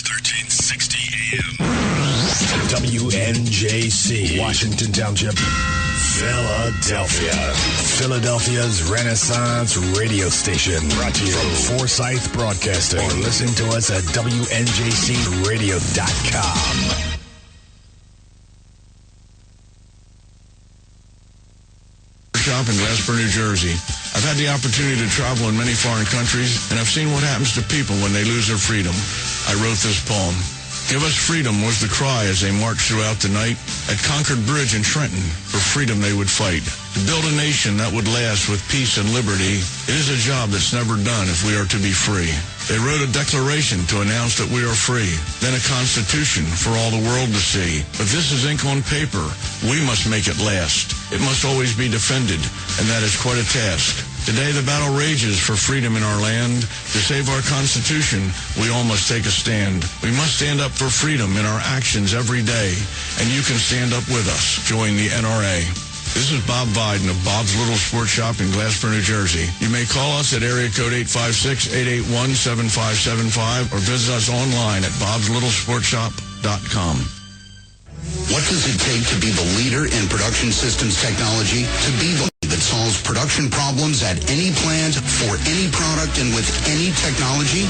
1360 AM. WNJC, Washington Township, Philadelphia. Philadelphia's Renaissance radio station. Brought to you from Forsyth Broadcasting. Or listen to us at WNJCradio.com. Shop in Glasper, New Jersey. I've had the opportunity to travel in many foreign countries, and I've seen what happens to people when they lose their freedom. I wrote this poem. Give us freedom was the cry as they marched throughout the night. At Concord Bridge in Trenton, for freedom they would fight. To build a nation that would last with peace and liberty, it is a job that's never done if we are to be free. They wrote a declaration to announce that we are free, then a constitution for all the world to see. But this is ink on paper. We must make it last. It must always be defended, and that is quite a task. Today the battle rages for freedom in our land. To save our Constitution, we all must take a stand. We must stand up for freedom in our actions every day, and you can stand up with us. Join the NRA. This is Bob Biden of Bob's Little Sports Shop in Glasper, New Jersey. You may call us at area code 856-881-7575 or visit us online at bobslittle.sportshop.com. What does it take to be the leader in production systems technology? To be the that solves production problems at any plant, for any product, and with any technology?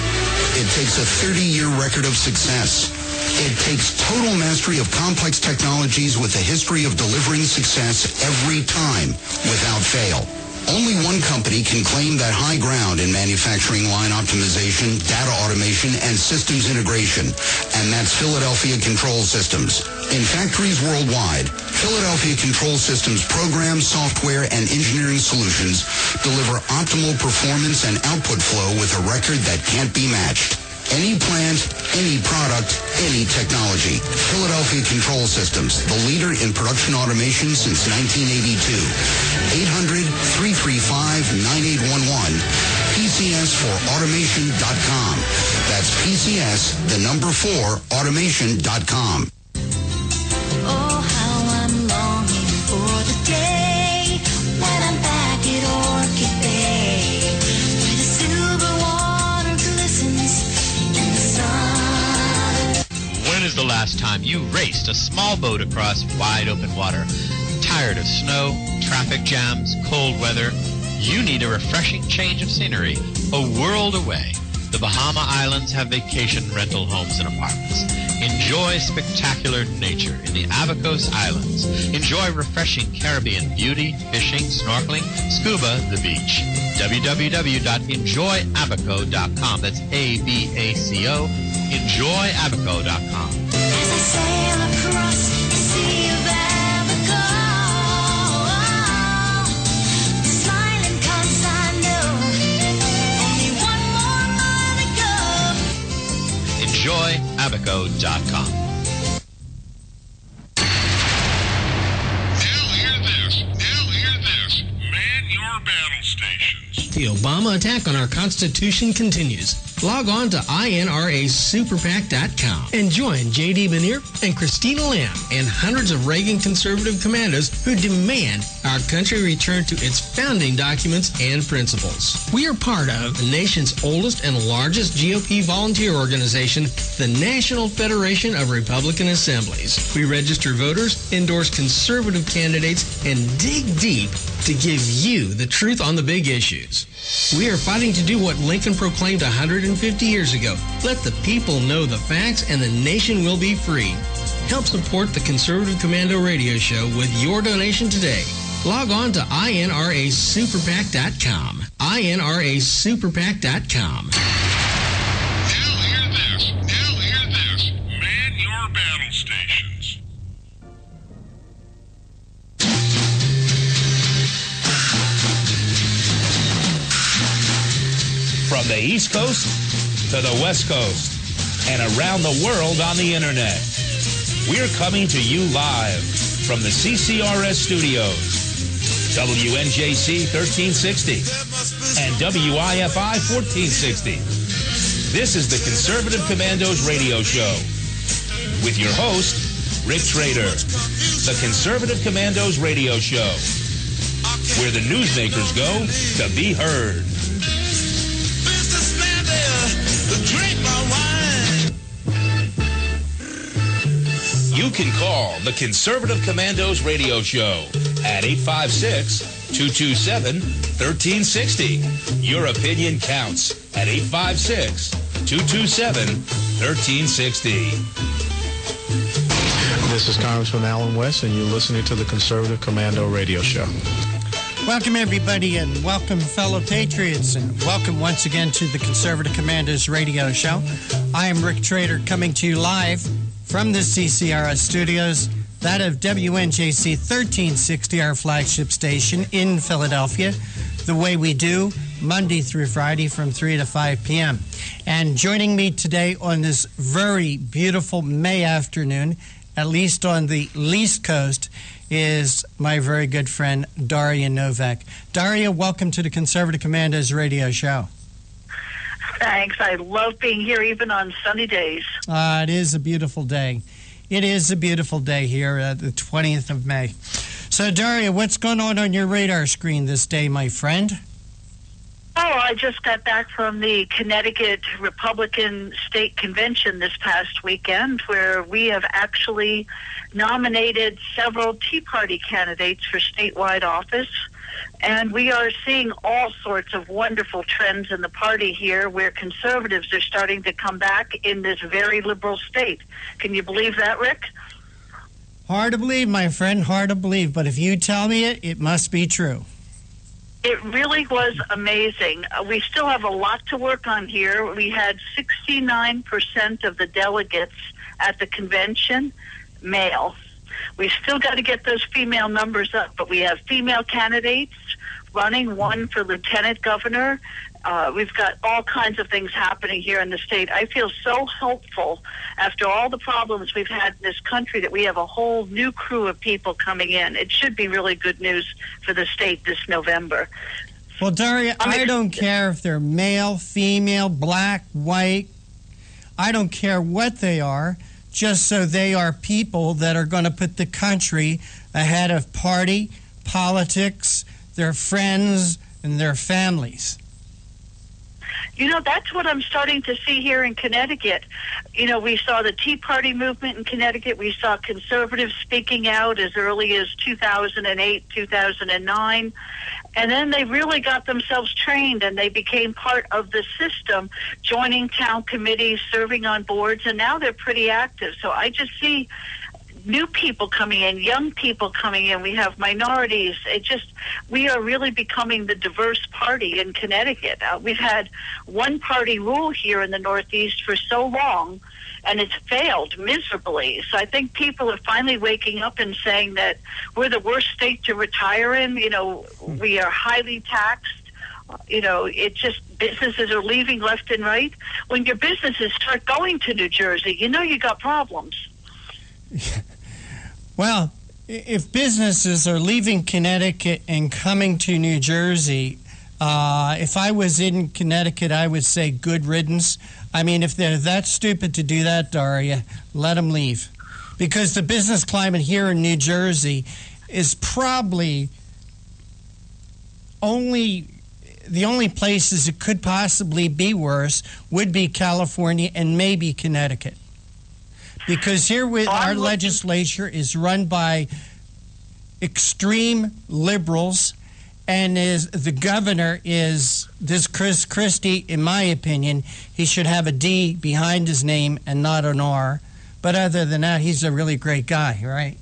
It takes a 30-year record of success. It takes total mastery of complex technologies with a history of delivering success every time, without fail. Only one company can claim that high ground in manufacturing line optimization, data automation, and systems integration, and that's Philadelphia Control Systems. In factories worldwide, Philadelphia Control Systems programs, software, and engineering solutions deliver optimal performance and output flow with a record that can't be matched. Any plant, any product, any technology. Philadelphia Control Systems, the leader in production automation since 1982. 800-335-9811. PCS4automation.com. That's PCS, the number 4, automation.com. Oh, how I'm longing for the day when I'm back at Orchid Bay, where the silver water glistens in the sun. When is the last time you raced a small boat across wide open water? Tired of snow, traffic jams, cold weather? You need a refreshing change of scenery, a world away. The Bahama Islands have vacation rental homes and apartments. Enjoy spectacular nature in the Abacos Islands. Enjoy refreshing Caribbean beauty, fishing, snorkeling, scuba, the beach. www.enjoyabaco.com. That's A-B-A-C-O. Enjoyabaco.com. As I sail across the sea of Abaco, the smiling comes I know. Only one more mile to go. Enjoyabaco.com. Now hear this. Man your battle stations. The Obama attack on our Constitution continues. Log on to INRASuperPAC.com and join J.D. Benier and Christina Lamb and hundreds of Reagan conservative commandos who demand our country return to its founding documents and principles. We are part of the nation's oldest and largest GOP volunteer organization, the National Federation of Republican Assemblies. We register voters, endorse conservative candidates, and dig deep to give you the truth on the big issues. We are fighting to do what Lincoln proclaimed 150 years ago. Let the people know the facts and the nation will be free. Help support the Conservative Commando Radio Show with your donation today. Log on to INRASuperPAC.com. INRASuperPAC.com. Now hear this. Man your battle stations. From the East Coast to the West Coast and around the world on the Internet. We're coming to you live from the CCRS studios, WNJC 1360 and WIFI 1460. This is the Conservative Commandos Radio Show with your host, Rick Trader. The Conservative Commandos Radio Show, where the newsmakers go to be heard. Businessman there, drink my wine. can call the Conservative Commandos Radio Show at 856-227-1360. Your opinion counts at 856-227-1360. This is Congressman Alan West, and you're listening to the Conservative Commando Radio Show. Welcome, everybody, and welcome, fellow patriots, and welcome once again to the Conservative Commandos Radio Show. I am Rick Trader, coming to you live from the CCRS studios, that of WNJC 1360, our flagship station in Philadelphia, the way we do, Monday through Friday from 3 to 5 p.m. And joining me today on this very beautiful May afternoon, at least on the East Coast, is my very good friend, Daria Novak. Daria, welcome to the Conservative Commandos Radio Show. Thanks. I love being here even on sunny days. It is a beautiful day. It is a beautiful day here, the 20th of May. So, Daria, what's going on your radar screen this day, my friend? Oh, I just got back from the Connecticut Republican State Convention this past weekend, where we have actually nominated several Tea Party candidates for statewide office. And we are seeing all sorts of wonderful trends in the party here, where conservatives are starting to come back in this very liberal state. Can you believe that, Rick? Hard to believe, my friend, hard to believe. But if you tell me it, it must be true. It really was amazing. We still have a lot to work on here. We had 69% of the delegates at the convention male. We still got to get those female numbers up, but we have female candidates running, one for lieutenant governor. We've got all kinds of things happening here in the state. I feel so hopeful after all the problems we've had in this country that we have a whole new crew of people coming in. It should be really good news for the state this November. Well, Daria, I don't care if they're male, female, black, white. I don't care what they are, just so they are people that are going to put the country ahead of party, politics, their friends, and their families. You know, that's what I'm starting to see here in Connecticut. You know, we saw the Tea Party movement in Connecticut. We saw conservatives speaking out as early as 2008, 2009. And then they really got themselves trained, and they became part of the system, joining town committees, serving on boards, and now they're pretty active. So I just see new people coming in, young people coming in. We have minorities. We are really becoming the diverse party in Connecticut. We've had one-party rule here in the Northeast for so long, and it's failed miserably. So I think people are finally waking up and saying that we're the worst state to retire in. You know, we are highly taxed. You know, businesses are leaving left and right. When your businesses start going to New Jersey, you know you got problems. Well, if businesses are leaving Connecticut and coming to New Jersey, if I was in Connecticut, I would say good riddance. I mean, if they're that stupid to do that, Daria, let them leave. Because the business climate here in New Jersey is probably the only places it could possibly be worse would be California and maybe Connecticut. Because here our legislature is run by extreme liberals, and the governor is this Chris Christie. In my opinion, he should have a D behind his name and not an R. But other than that, he's a really great guy, right?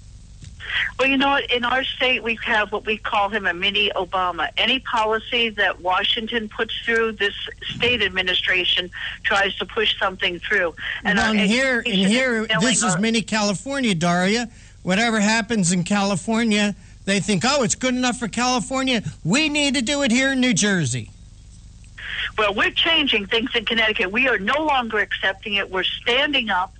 Well, you know what? In our state, we have what we call him a mini Obama. Any policy that Washington puts through, this state administration tries to push something through. And here, this is mini California, Daria. Whatever happens in California, they think, oh, it's good enough for California. We need to do it here in New Jersey. Well, we're changing things in Connecticut. We are no longer accepting it. We're standing up,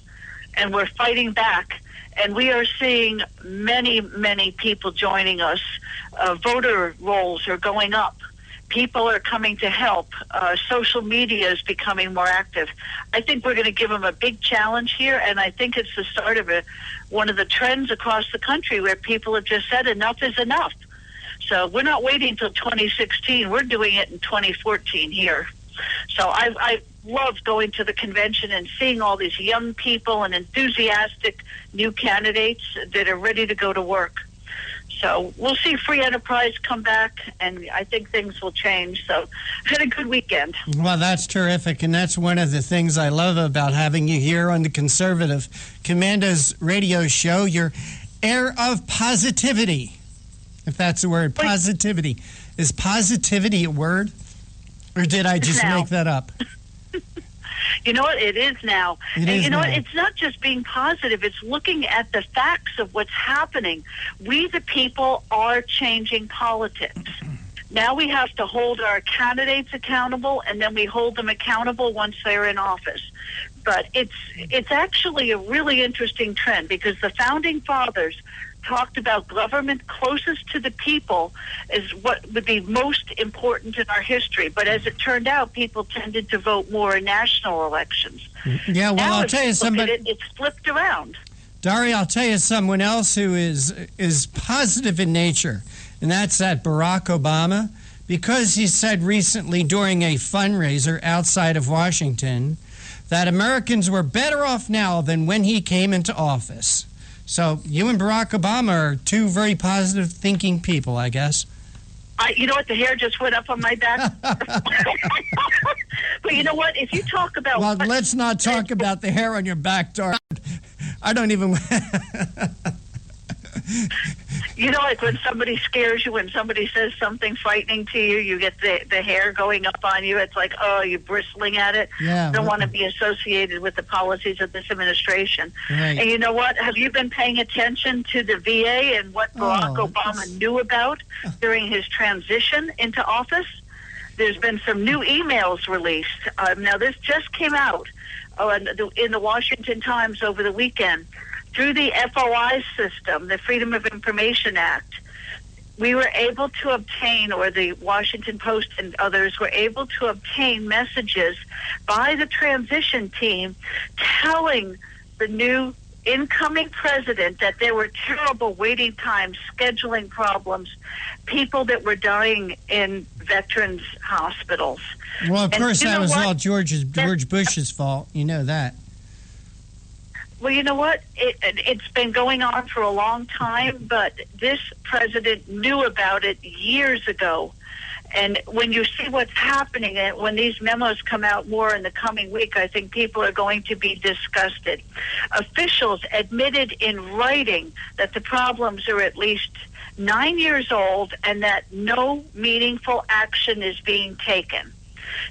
and we're fighting back. And we are seeing many, many people joining us. Voter rolls are going up. People are coming to help. Social media is becoming more active. I think we're going to give them a big challenge here, and I think it's the start of one of the trends across the country where people have just said enough is enough. So we're not waiting until 2016. We're doing it in 2014 here. So loved going to the convention and seeing all these young people and enthusiastic new candidates that are ready to go to work. So we'll see free enterprise come back, and I think things will change. So I had a good weekend. Well, that's terrific, and that's one of the things I love about having you here on the Conservative Commandos radio show, your air of positivity, if that's a word, positivity. Is positivity a word, or did I just make that up? You know what? It is now. It and is you know now. what? It's not just being positive. It's looking at the facts of what's happening. We, the people, are changing politics. Now we have to hold our candidates accountable, and then we hold them accountable once they're in office. But it's actually a really interesting trend, because the Founding Fathers talked about government closest to the people as what would be most important in our history. But as it turned out, people tended to vote more in national elections. Yeah, well, Now, I'll tell you somebody. It's flipped around. Dari, I'll tell you someone else who is positive in nature, and that's that Barack Obama, because he said recently during a fundraiser outside of Washington that Americans were better off now than when he came into office. So you and Barack Obama are two very positive thinking people, I guess. You know what? The hair just went up on my back. But you know what? If you talk about... Well, let's not talk about the hair on your back, Dar. I don't even... You know, like when somebody scares you, when somebody says something frightening to you, you get the hair going up on you. It's like, oh, you're bristling at it. Yeah. Don't want to be associated with the policies of this administration. Right. And you know what? Have you been paying attention to the VA and what Barack Obama knew about during his transition into office? There's been some new emails released. Now, this just came out in the Washington Times over the weekend. Through the FOI system, the Freedom of Information Act, we were able to obtain, or the Washington Post and others were able to obtain messages by the transition team telling the new incoming president that there were terrible waiting times, scheduling problems, people that were dying in veterans hospitals. Well, of course, that was all George Bush's fault. You know that. Well, you know what? It's been going on for a long time, but this president knew about it years ago. And when you see what's happening, and when these memos come out more in the coming week, I think people are going to be disgusted. Officials admitted in writing that the problems are at least 9 years old and that no meaningful action is being taken.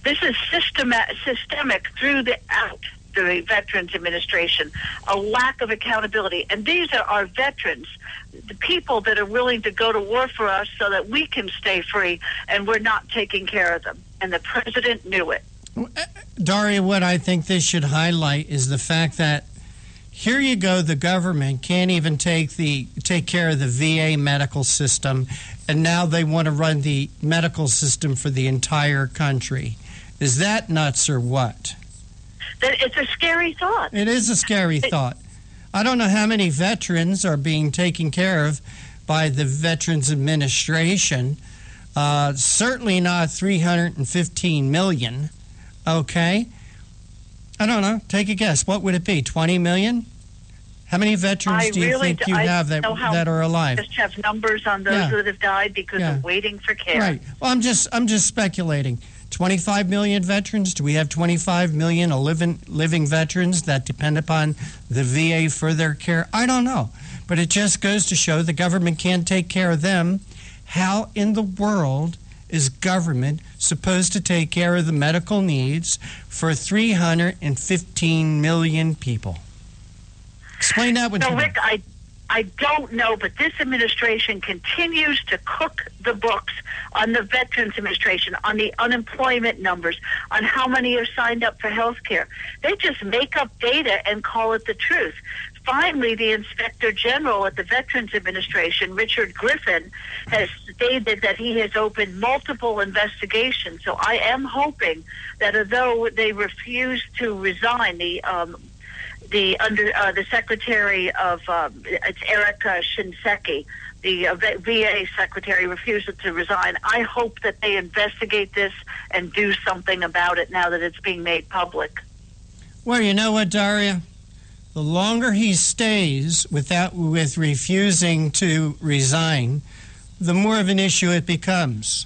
This is systemic throughout the Veterans Administration, a lack of accountability. And these are our veterans, the people that are willing to go to war for us so that we can stay free, and we're not taking care of them. And the president knew it. Daria, what I think this should highlight is the fact that here you go, the government can't even take care of the VA medical system, and now they want to run the medical system for the entire country. Is that nuts or what? It's a scary thought. It is a scary thought. I don't know how many veterans are being taken care of by the Veterans Administration. Certainly not 315 million. Okay? I don't know. Take a guess. What would it be? 20 million? How many veterans do you think you have that are alive? I just have numbers on those that have died because of waiting for care. Right. Well, I'm just speculating. 25 million veterans? Do we have 25 million living veterans that depend upon the VA for their care? I don't know. But it just goes to show the government can't take care of them. How in the world is government supposed to take care of the medical needs for 315 million people? Explain that one to me. Rick, I don't know, but this administration continues to cook the books on the Veterans Administration, on the unemployment numbers, on how many are signed up for health care. They just make up data and call it the truth. Finally, the Inspector General at the Veterans Administration, Richard Griffin, has stated that he has opened multiple investigations. So I am hoping that although they refuse to resign, the Secretary of it's Eric Shinseki, VA secretary refuses to resign. I hope that they investigate this and do something about it now that it's being made public. Well, you know what, Daria? The longer he stays with refusing to resign, the more of an issue it becomes.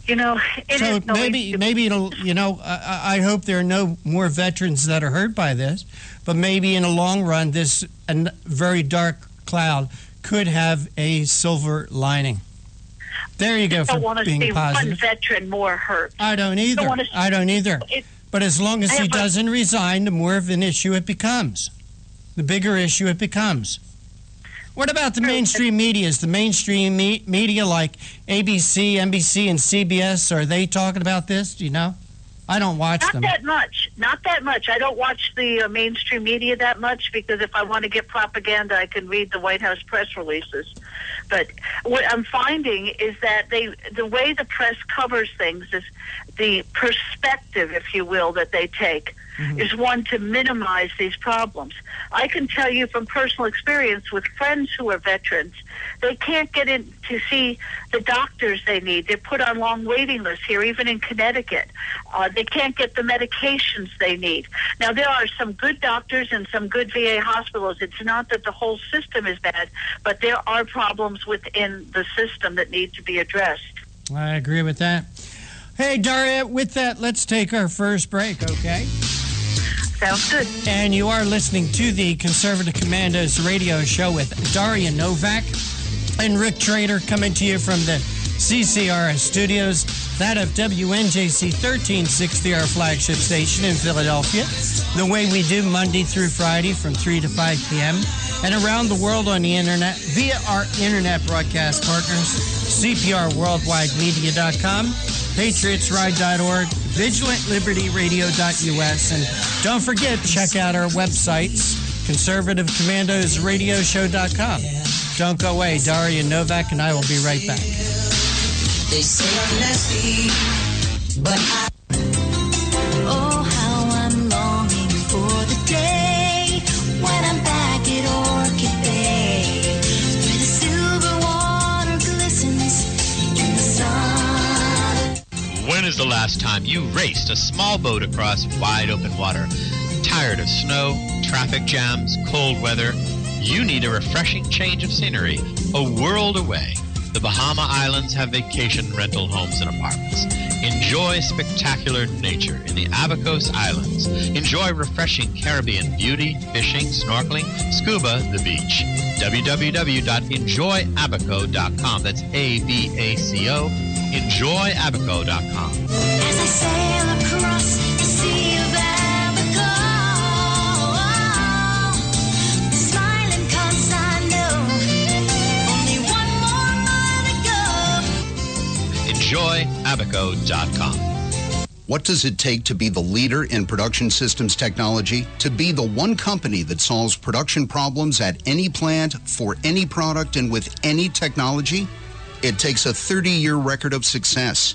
You know, maybe it'll, I hope there are no more veterans that are hurt by this, but maybe in the long run, this very dark cloud could have a silver lining. There you go, for being positive. I don't want to see one veteran more hurt. I don't either. But as long as he doesn't resign, the more of an issue it becomes. The bigger issue it becomes. What about the mainstream media? Is the mainstream media like ABC, NBC, and CBS, are they talking about this? Do you know? I don't watch them. Not that much. I don't watch the mainstream media that much because if I want to get propaganda, I can read the White House press releases. But what I'm finding is that the way the press covers things is the perspective, if you will, that they take is one to minimize these problems. I can tell you from personal experience with friends who are veterans, they can't get in to see the doctors they need. They're put on long waiting lists here, even in Connecticut. They can't get the medications they need. Now, there are some good doctors and some good VA hospitals. It's not that the whole system is bad, but there are problems within the system that need to be addressed. I agree with that. Hey, Daria, with that, let's take our first break, okay? Sounds good. And you are listening to the Conservative Commandos radio show with Daria Novak and Rick Trader, coming to you from the CCRS studios, that of WNJC 1360, our flagship station in Philadelphia. The way we do Monday through Friday from 3 to 5 p.m. and around the world on the internet via our internet broadcast partners, CPRWorldwideMedia.com, PatriotsRide.org, VigilantLibertyRadio.us, and don't forget, check out our websites, ConservativeCommandosRadioshow.com. Don't go away. Daria Novak and I will be right back. They say I'm nasty, but oh, how I'm longing for the day when I'm back at Orchid Bay, where the silver water glistens in the sun. When is the last time you raced a small boat across wide open water? Tired of snow, traffic jams, cold weather? You need a refreshing change of scenery, a world away. The Bahama Islands have vacation rental homes and apartments. Enjoy spectacular nature in the Abacos Islands. Enjoy refreshing Caribbean beauty, fishing, snorkeling, scuba, the beach. www.enjoyabaco.com. That's ABACO. Enjoyabaco.com. As I sail across the sea of Abaco, smiling 'cause I know only one more mile to go. Enjoyabaco.com. What does it take to be the leader in production systems technology? To be the one company that solves production problems at any plant, for any product, and with any technology? It takes a 30-year record of success.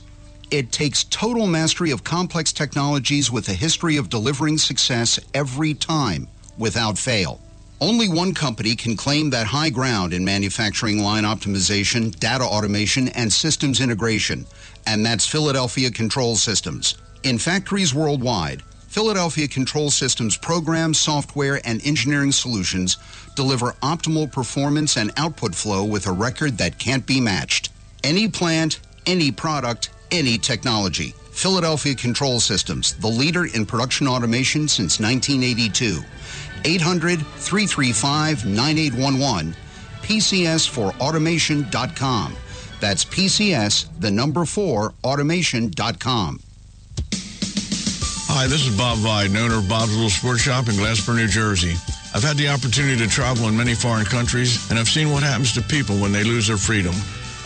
It takes total mastery of complex technologies with a history of delivering success every time, without fail. Only one company can claim that high ground in manufacturing line optimization, data automation, and systems integration, and that's Philadelphia Control Systems. In factories worldwide, Philadelphia Control Systems programs, software, and engineering solutions deliver optimal performance and output flow with a record that can't be matched. Any plant, any product, any technology. Philadelphia Control Systems, the leader in production automation since 1982. 800-335-9811, PCS4automation.com. That's PCS, the number 4, automation.com. Hi, this is Bob Vide, owner of Bob's Little Sports Shop in Glasper, New Jersey. I've had the opportunity to travel in many foreign countries, and I've seen what happens to people when they lose their freedom.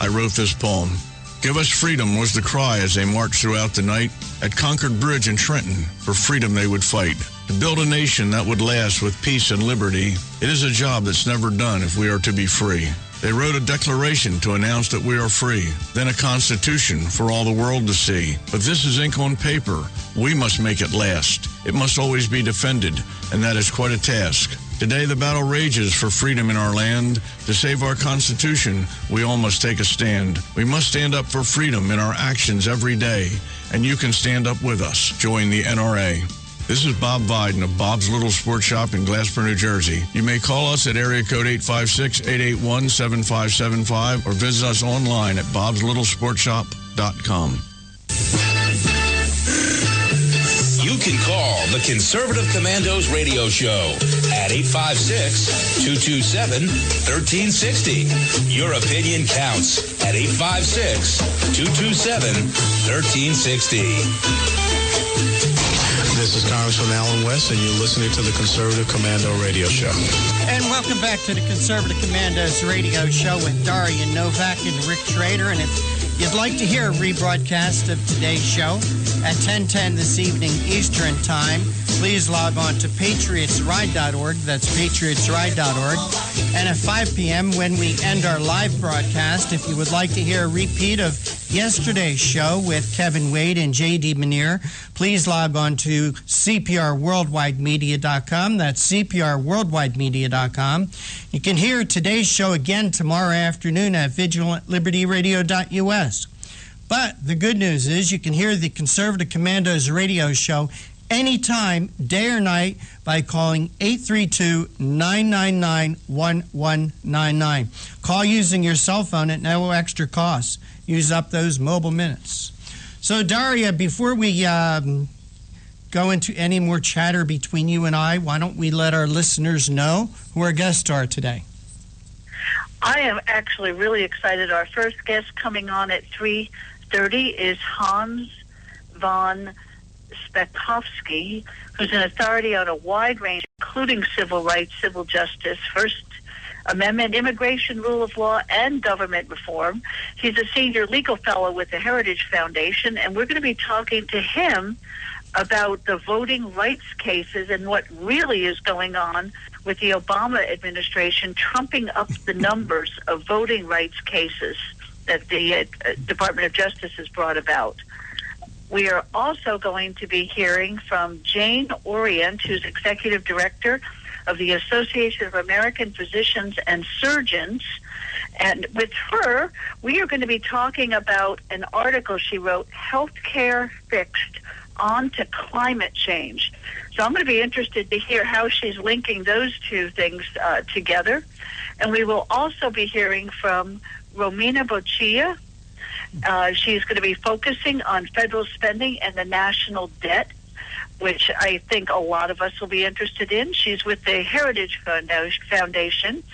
I wrote this poem. Give us freedom was the cry as they marched throughout the night. At Concord Bridge in Trenton, for freedom they would fight. To build a nation that would last with peace and liberty, it is a job that's never done if we are to be free. They wrote a declaration to announce that we are free, then a constitution for all the world to see. But this is ink on paper. We must make it last. It must always be defended, and that is quite a task. Today, the battle rages for freedom in our land. To save our Constitution, we all must take a stand. We must stand up for freedom in our actions every day, and you can stand up with us. Join the NRA. This is Bob Biden of Bob's Little Sports Shop in Glasper, New Jersey. You may call us at area code 856-881-7575 or visit us online at bobslittle.sportshop.com. You can call the Conservative Commandos radio show at 856-227-1360. Your opinion counts at 856-227-1360. This is Congressman Alan West, and you're listening to the Conservative Commando Radio Show. And welcome back to the Conservative Commandos Radio Show with Daria Novak and Rick Trader. And if you'd like to hear a rebroadcast of today's show at 10:10 this evening Eastern Time, please log on to patriotsride.org. That's patriotsride.org. And at 5 p.m. when we end our live broadcast, if you would like to hear a repeat of yesterday's show with Kevin Wade and J.D. Manier, please log on to cprworldwidemedia.com. That's cprworldwidemedia.com. You can hear today's show again tomorrow afternoon at vigilantlibertyradio.us. But the good news is you can hear the Conservative Commandos radio show anytime, day or night, by calling 832-999-1199. Call using your cell phone at no extra cost. Use up those mobile minutes. So, Daria, before we go into any more chatter between you and I, why don't we let our listeners know who our guests are today? I am actually really excited. Our first guest coming on at 3:30 is Hans von Spakovsky, who's an authority on a wide range, including civil rights, civil justice, First Amendment, immigration, rule of law, and government reform. He's a senior legal fellow with the Heritage Foundation, and we're going to be talking to him about the voting rights cases and what really is going on with the Obama administration trumping up the numbers of voting rights cases that the Department of Justice has brought about. We are also going to be hearing from Jane Orient, who's Executive Director of the Association of American Physicians and Surgeons. And with her, we are going to be talking about an article she wrote, Healthcare Fixed, On to Climate Change. So I'm going to be interested to hear how she's linking those two things together. And we will also be hearing from Romina Boccia. She's going to be focusing on federal spending and the national debt, which I think a lot of us will be interested in. She's with the Heritage Foundation,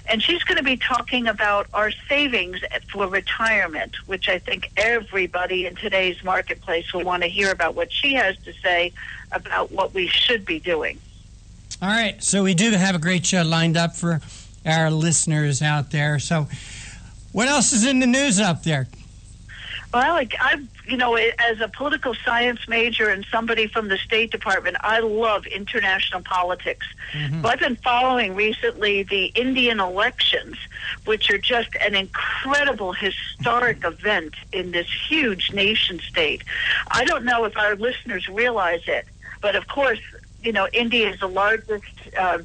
and she's going to be talking about our savings for retirement, which I think everybody in today's marketplace will want to hear about what she has to say about what we should be doing. All right, so we do have a great show lined up for our listeners out there. So what else is in the news up there? Well, as a political science major and somebody from the State Department, I love international politics. Mm-hmm. But I've been following recently the Indian elections, which are just an incredible historic event in this huge nation state. I don't know if our listeners realize it, but of course, India is the largest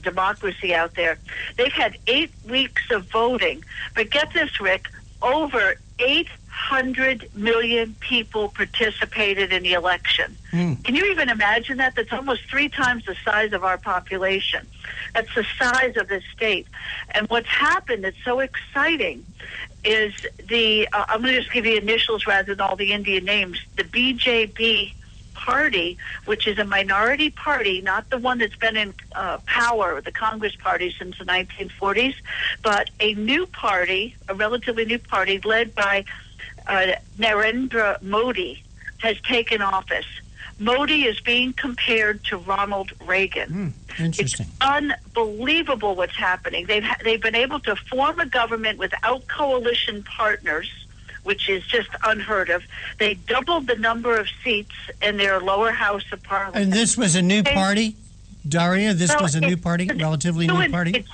democracy out there. They've had 8 weeks of voting, but get this, Rick, over 800 million people participated in the election. Can you even imagine that? That's almost 3 times the size of our population. That's the size of this state. And what's happened that's so exciting is I'm going to just give you initials rather than all the Indian names, the BJP party, which is a minority party, not the one that's been in power, the Congress party, since the 1940s, but a new party, a relatively new party led by Narendra Modi, has taken office. Modi is being compared to Ronald Reagan. Interesting. It's unbelievable what's happening. They've been able to form a government without coalition partners, which is just unheard of. They doubled the number of seats in their lower house of parliament. And this was a new party, Daria? This was a new party, relatively new party?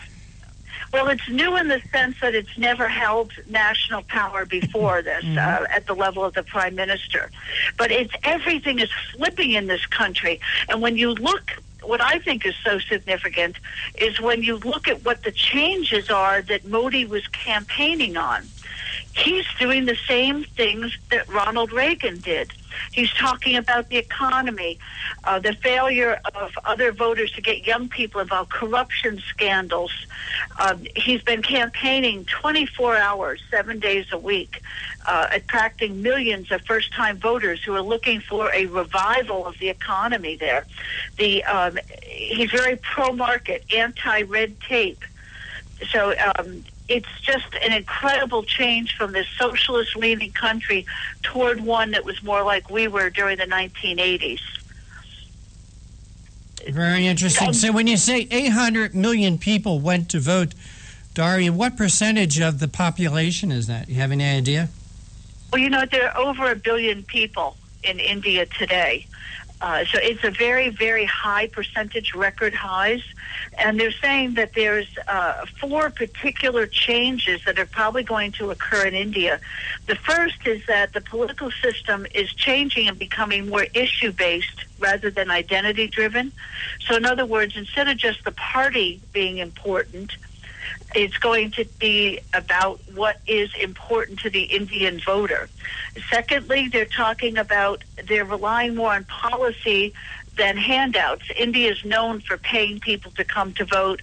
Well, it's new in the sense that it's never held national power before this at the level of the prime minister. But everything is flipping in this country. And when you look what I think is so significant is when you look at what the changes are that Modi was campaigning on. He's doing the same things that Ronald Reagan did. He's talking about the economy, the failure of other voters to get young people involved, corruption scandals. He's been campaigning 24 hours, 7 days a week, attracting millions of first-time voters who are looking for a revival of the economy there. He's very pro-market, anti-red tape. So it's just an incredible change from this socialist-leaning country toward one that was more like we were during the 1980s. Very interesting. So when you say 800 million people went to vote, Daria, what percentage of the population is that? You have any idea? Well, there are over 1 billion people in India today. So it's a very, very high percentage, record highs. And they're saying that there's 4 particular changes that are probably going to occur in India. The first is that the political system is changing and becoming more issue-based rather than identity-driven. So in other words, instead of just the party being important, it's going to be about what is important to the Indian voter. Secondly, they're relying more on policy than handouts. India is known for paying people to come to vote,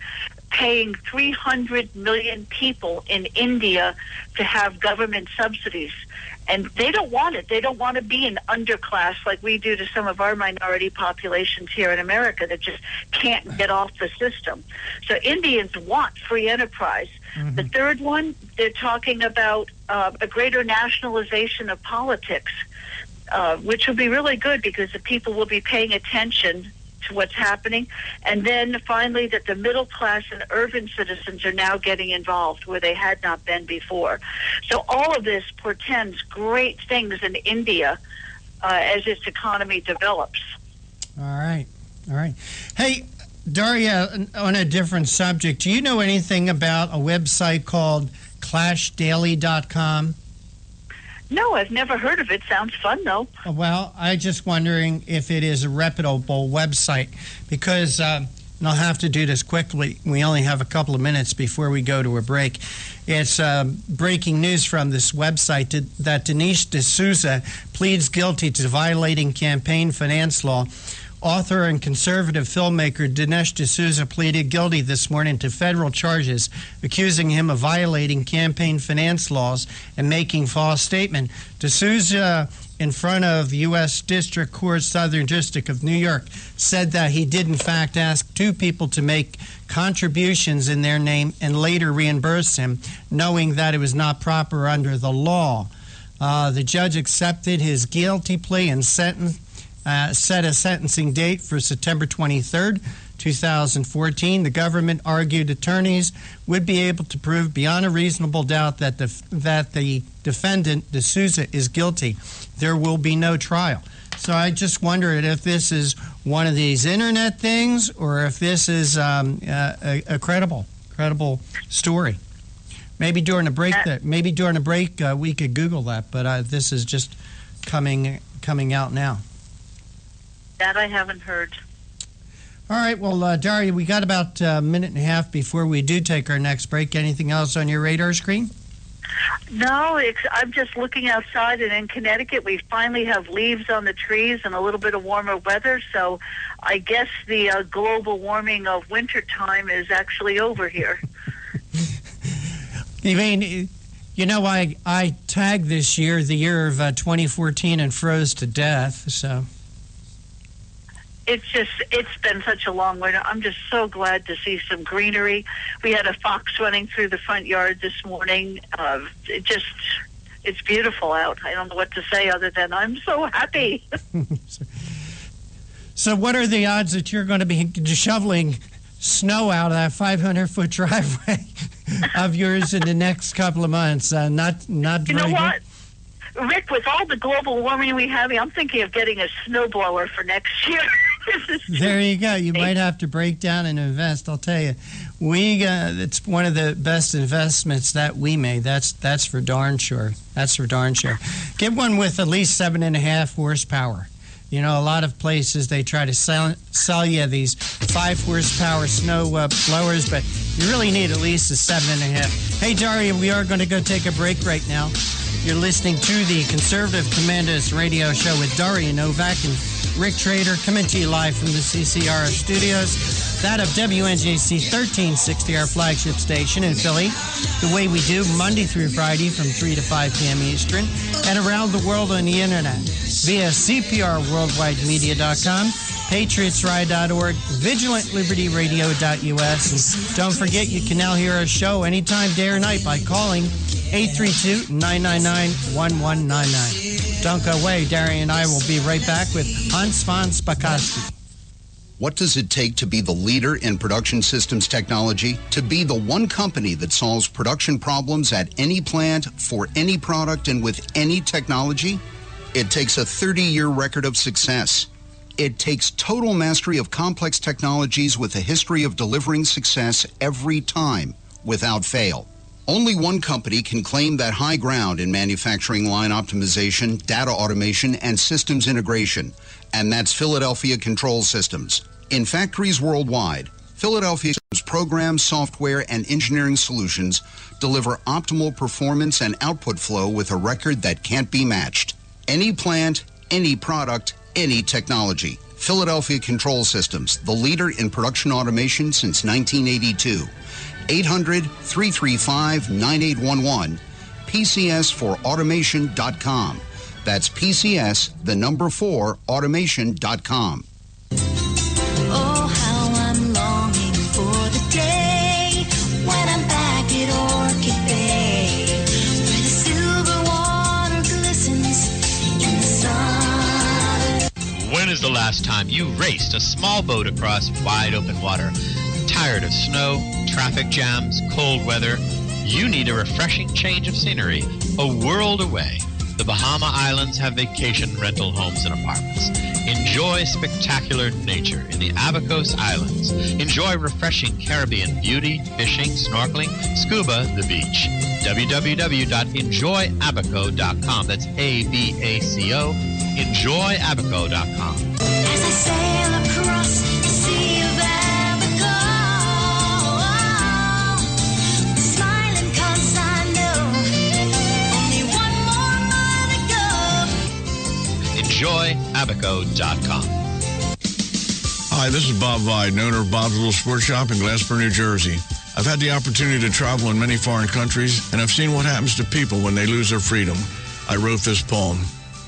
paying 300 million people in India to have government subsidies. And they don't want it. They don't want to be an underclass like we do to some of our minority populations here in America that just can't get off the system. So Indians want free enterprise. Mm-hmm. The third one, they're talking about a greater nationalization of politics, which will be really good because the people will be paying attention to what's happening. And then finally that the middle class and urban citizens are now getting involved where they had not been before. So all of this portends great things in India as its economy develops. All right. Hey, Daria, on a different subject, do you know anything about a website called ClashDaily.com? No, I've never heard of it. Sounds fun, though. Well, I'm just wondering if it is a reputable website because, and I'll have to do this quickly. We only have a couple of minutes before we go to a break. It's breaking news from this website that Dinesh D'Souza pleads guilty to violating campaign finance law. Author and conservative filmmaker Dinesh D'Souza pleaded guilty this morning to federal charges accusing him of violating campaign finance laws and making false statement. D'Souza, in front of U.S. District Court, Southern District of New York, said that he did in fact ask 2 people to make contributions in their name and later reimburse him, knowing that it was not proper under the law. The judge accepted his guilty plea and set a sentencing date for September 23rd, 2014. The government argued attorneys would be able to prove beyond a reasonable doubt that the defendant, D'Souza, is guilty. There will be no trial. So I just wondered if this is one of these internet things or if this is a credible story. Maybe during a break we could Google that, but this is just coming out now. That I haven't heard. All right. Well, Daria, we got about a minute and a half before we do take our next break. Anything else on your radar screen? No, I'm just looking outside, and in Connecticut, we finally have leaves on the trees and a little bit of warmer weather. So I guess the global warming of wintertime is actually over here. You mean, I tagged this year, the year of 2014, and froze to death, so... It's been such a long winter. I'm just so glad to see some greenery. We had a fox running through the front yard this morning. It's beautiful out. I don't know what to say other than I'm so happy. So what are the odds that you're going to be shoveling snow out of that 500-foot driveway of yours in the next couple of months? Not You know very what? Good? Rick, with all the global warming we have, I'm thinking of getting a snowblower for next year. There you go. You might have to break down and invest. I'll tell you, it's one of the best investments that we made. That's for darn sure. Get one with at least 7.5 horsepower. You know, a lot of places they try to sell you these 5 horsepower snow blowers, but you really need at least a 7.5. Hey, Daria, we are going to go take a break right now. You're listening to the Conservative Commandos radio show with Daria Novak and Rick Trader, coming to you live from the CCRS studios, that of WNJC 1360, our flagship station in Philly. The way we do, Monday through Friday from 3 to 5 p.m. Eastern, and around the world on the internet via CPRWorldwideMedia.com, PatriotsRide.org, VigilantLibertyRadio.us, and don't forget you can now hear our show anytime, day or night, by calling 832-999-1199. Don't go away. Darren and I will be right back with Hans von Spakovsky. What does it take to be the leader in production systems technology? To be the one company that solves production problems at any plant, for any product, and with any technology? It takes a 30-year record of success. It takes total mastery of complex technologies with a history of delivering success every time, without fail. Only one company can claim that high ground in manufacturing line optimization, data automation, and systems integration, and that's Philadelphia Control Systems. In factories worldwide, Philadelphia's program, software, and engineering solutions deliver optimal performance and output flow with a record that can't be matched. Any plant, any product, any technology. Philadelphia Control Systems, the leader in production automation since 1982. 800-335-9811, PCS4automation.com. That's PCS, the number 4, automation.com. Oh, how I'm longing for the day when I'm back at Orchid Bay, where the silver water glistens in the sun. When is the last time you raced a small boat across wide open water? Tired of snow, traffic jams, cold weather? You need a refreshing change of scenery, a world away. The Bahama Islands have vacation rental homes and apartments. Enjoy spectacular nature in the Abacos Islands. Enjoy refreshing Caribbean beauty, fishing, snorkeling, scuba, the beach. www.enjoyabaco.com. That's ABACO. Enjoyabaco.com. As I sail across the sea of Abaco, smiling 'cause I know only one more mile to go. Enjoyabaco.com. Hi, this is Bob Viden, owner of Bob's Little Sports Shop in Glassboro, New Jersey. I've had the opportunity to travel in many foreign countries, and I've seen what happens to people when they lose their freedom. I wrote this poem.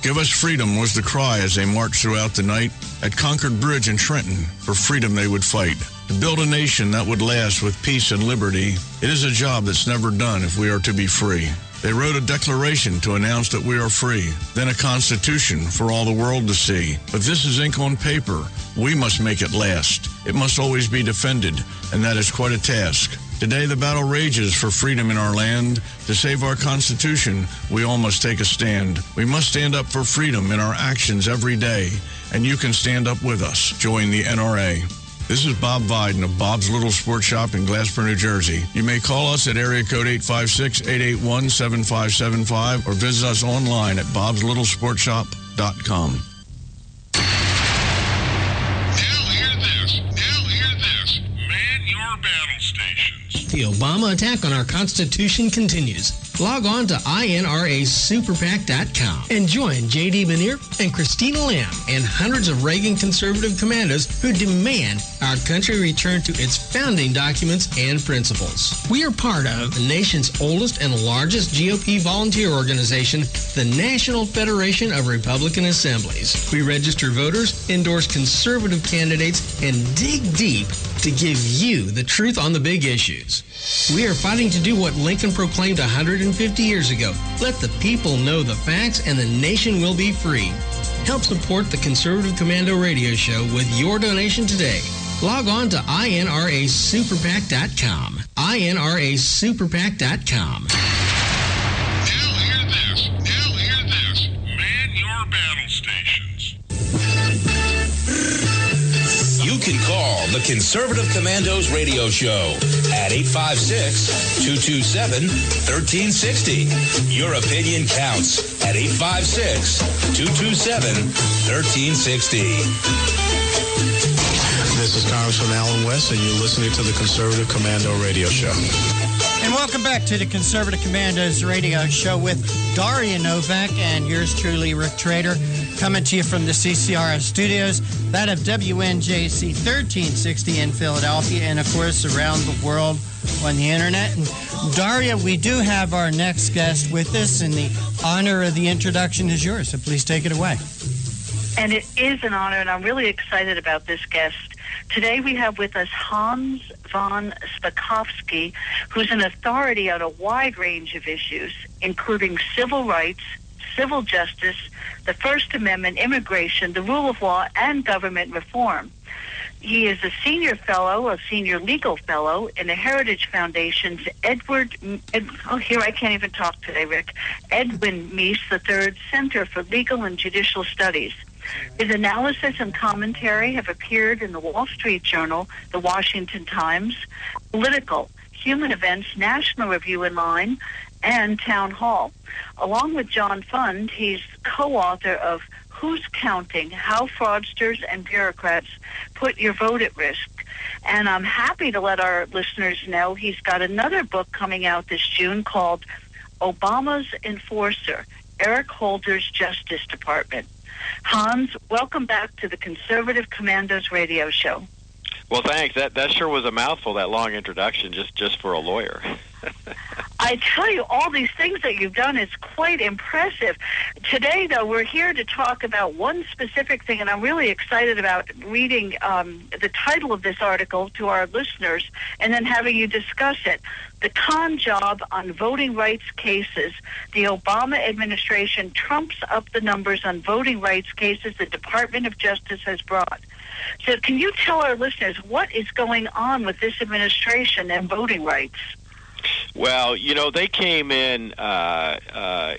Give us freedom was the cry as they marched throughout the night. At Concord Bridge in Trenton, for freedom they would fight. To build a nation that would last with peace and liberty, it is a job that's never done if we are to be free. They wrote a declaration to announce that we are free, then a constitution for all the world to see. But this is ink on paper. We must make it last. It must always be defended, and that is quite a task. Today, the battle rages for freedom in our land. To save our Constitution, we all must take a stand. We must stand up for freedom in our actions every day, and you can stand up with us. Join the NRA. This is Bob Viden of Bob's Little Sports Shop in Glassboro, New Jersey. You may call us at area code 856-881-7575 or visit us online at bobslittlesportshop.com. The Obama attack on our Constitution continues. Log on to INRASuperPAC.com and join J.D. Benier and Christina Lamb and hundreds of Reagan conservative commandos who demand our country return to its founding documents and principles. We are part of the nation's oldest and largest GOP volunteer organization, the National Federation of Republican Assemblies. We register voters, endorse conservative candidates, and dig deep to give you the truth on the big issues. We are fighting to do what Lincoln proclaimed 150 years ago. Let the people know the facts and the nation will be free. Help support the Conservative Commando Radio Show with your donation today. Log on to INRASuperPAC.com. INRASuperPAC.com. Now hear this. Man your battle stations. You can call the Conservative Commandos Radio Show at 856-227-1360. Your opinion counts at 856-227-1360. This is Congressman Alan West, and you're listening to the Conservative Commando Radio Show. And welcome back to the Conservative Commandos Radio Show with Daria Novak and yours truly, Rick Trader, coming to you from the CCRS studios, that of WNJC 1360 in Philadelphia, and of course around the world on the internet. And Daria, we do have our next guest with us, and the honor of the introduction is yours, so please take it away. And it is an honor, and I'm really excited about this guest. Today we have with us Hans von Spakovsky, who's an authority on a wide range of issues, including civil rights, civil justice, the First Amendment, immigration, the rule of law, and government reform. He is a senior legal fellow in the Heritage Foundation's Edwin Meese III Center for Legal and Judicial Studies. His analysis and commentary have appeared in the Wall Street Journal, the Washington Times, Political, Human Events, National Review in Line, and Town Hall. Along with John Fund, he's co-author of Who's Counting? How Fraudsters and Bureaucrats Put Your Vote at Risk. And I'm happy to let our listeners know he's got another book coming out this June called Obama's Enforcer, Eric Holder's Justice Department. Hans, welcome back to the Conservative Commandos Radio Show. Well, thanks. That sure was a mouthful, that long introduction, just for a lawyer. I tell you, all these things that you've done is quite impressive. Today, though, we're here to talk about one specific thing, and I'm really excited about reading the title of this article to our listeners and then having you discuss it. The con job on voting rights cases. The Obama administration trumps up the numbers on voting rights cases the Department of Justice has brought. So can you tell our listeners what is going on with this administration and voting rights? Well, they came in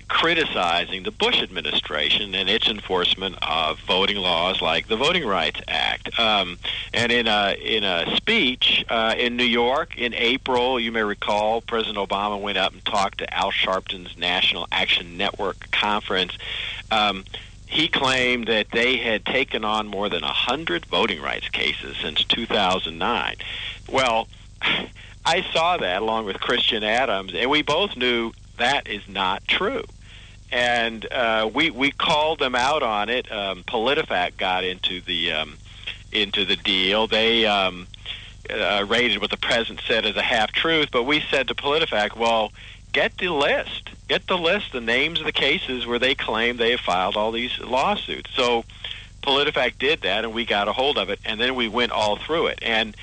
criticizing the Bush administration and its enforcement of voting laws like the Voting Rights Act. And in a speech in New York in April, you may recall, President Obama went up and talked to Al Sharpton's National Action Network conference. He claimed that they had taken on more than 100 voting rights cases since 2009. Well, I saw that along with Christian Adams, and we both knew that is not true. And we called them out on it. PolitiFact got into the deal. They rated what the president said as a half-truth, but we said to PolitiFact, well, get the list, the names of the cases where they claim they have filed all these lawsuits. So PolitiFact did that, and we got a hold of it, and then we went all through it. And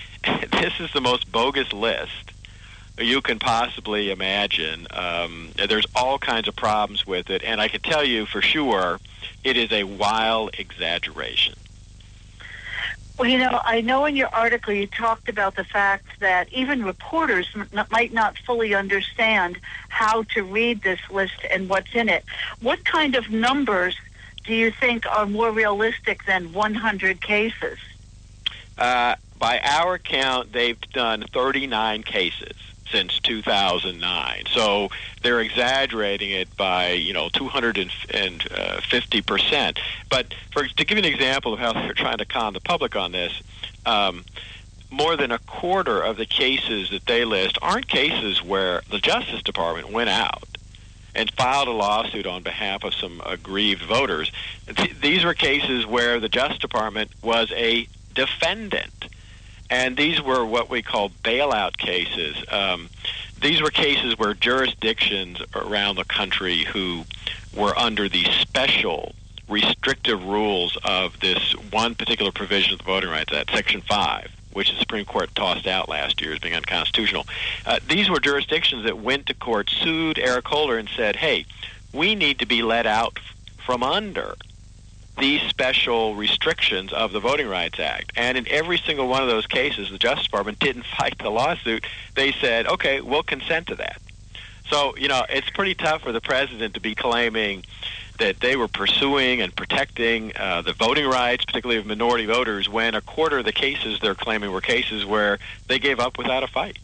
this is the most bogus list you can possibly imagine. There's all kinds of problems with it, and I can tell you for sure it is a wild exaggeration. Well, I know in your article you talked about the fact that even reporters might not fully understand how to read this list and what's in it. What kind of numbers do you think are more realistic than 100 cases? By our count, they've done 39 cases since 2009. So they're exaggerating it by, 250%. But to give you an example of how they're trying to con the public on this, more than a quarter of the cases that they list aren't cases where the Justice Department went out and filed a lawsuit on behalf of some aggrieved voters. These were cases where the Justice Department was a defendant. And these were what we call bailout cases. These were cases where jurisdictions around the country who were under the special restrictive rules of this one particular provision of the Voting Rights Act, Section 5, which the Supreme Court tossed out last year as being unconstitutional. These were jurisdictions that went to court, sued Eric Holder, and said, hey, we need to be let out from under these special restrictions of the Voting Rights Act. And in every single one of those cases, the Justice Department didn't fight the lawsuit. They said, okay, we'll consent to that. So, it's pretty tough for the president to be claiming that they were pursuing and protecting the voting rights, particularly of minority voters, when a quarter of the cases they're claiming were cases where they gave up without a fight.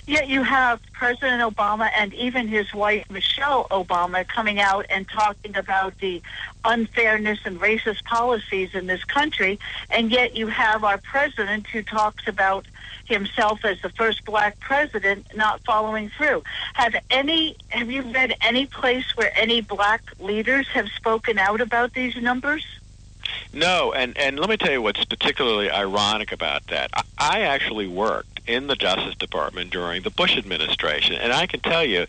Yet you have President Obama and even his wife, Michelle Obama, coming out and talking about the unfairness and racist policies in this country, and yet you have our president who talks about himself as the first black president not following through. Have you read any place where any black leaders have spoken out about these numbers? No, and let me tell you what's particularly ironic about that. I actually worked in the Justice Department during the Bush administration, and I can tell you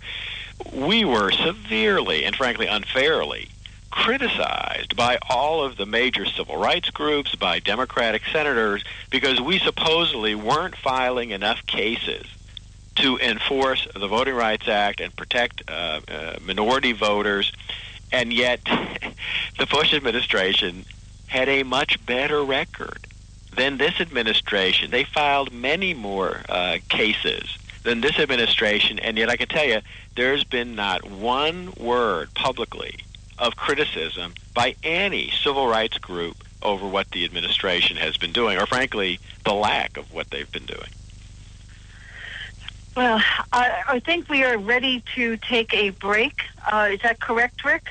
we were severely and frankly unfairly criticized by all of the major civil rights groups, by Democratic senators, because we supposedly weren't filing enough cases to enforce the Voting Rights Act and protect minority voters, and yet the Bush administration had a much better record than this administration. They filed many more cases than this administration, and yet I can tell you there's been not one word publicly of criticism by any civil rights group over what the administration has been doing, or frankly, the lack of what they've been doing. Well, I think we are ready to take a break. Is that correct, Rick?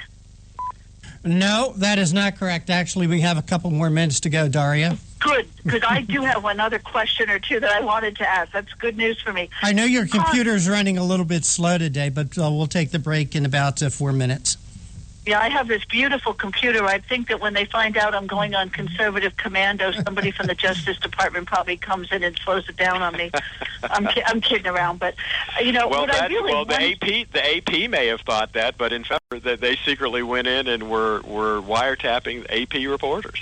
No, that is not correct. Actually, we have a couple more minutes to go, Daria. Good, because I do have another question or two that I wanted to ask. That's good news for me. I know your computer's running a little bit slow today, but we'll take the break in about 4 minutes. Yeah, I have this beautiful computer. I think that when they find out I'm going on conservative commando, somebody from the Justice Department probably comes in and slows it down on me. I'm kidding around, but the AP may have thought that, but in fact, that they secretly went in and were wiretapping AP reporters.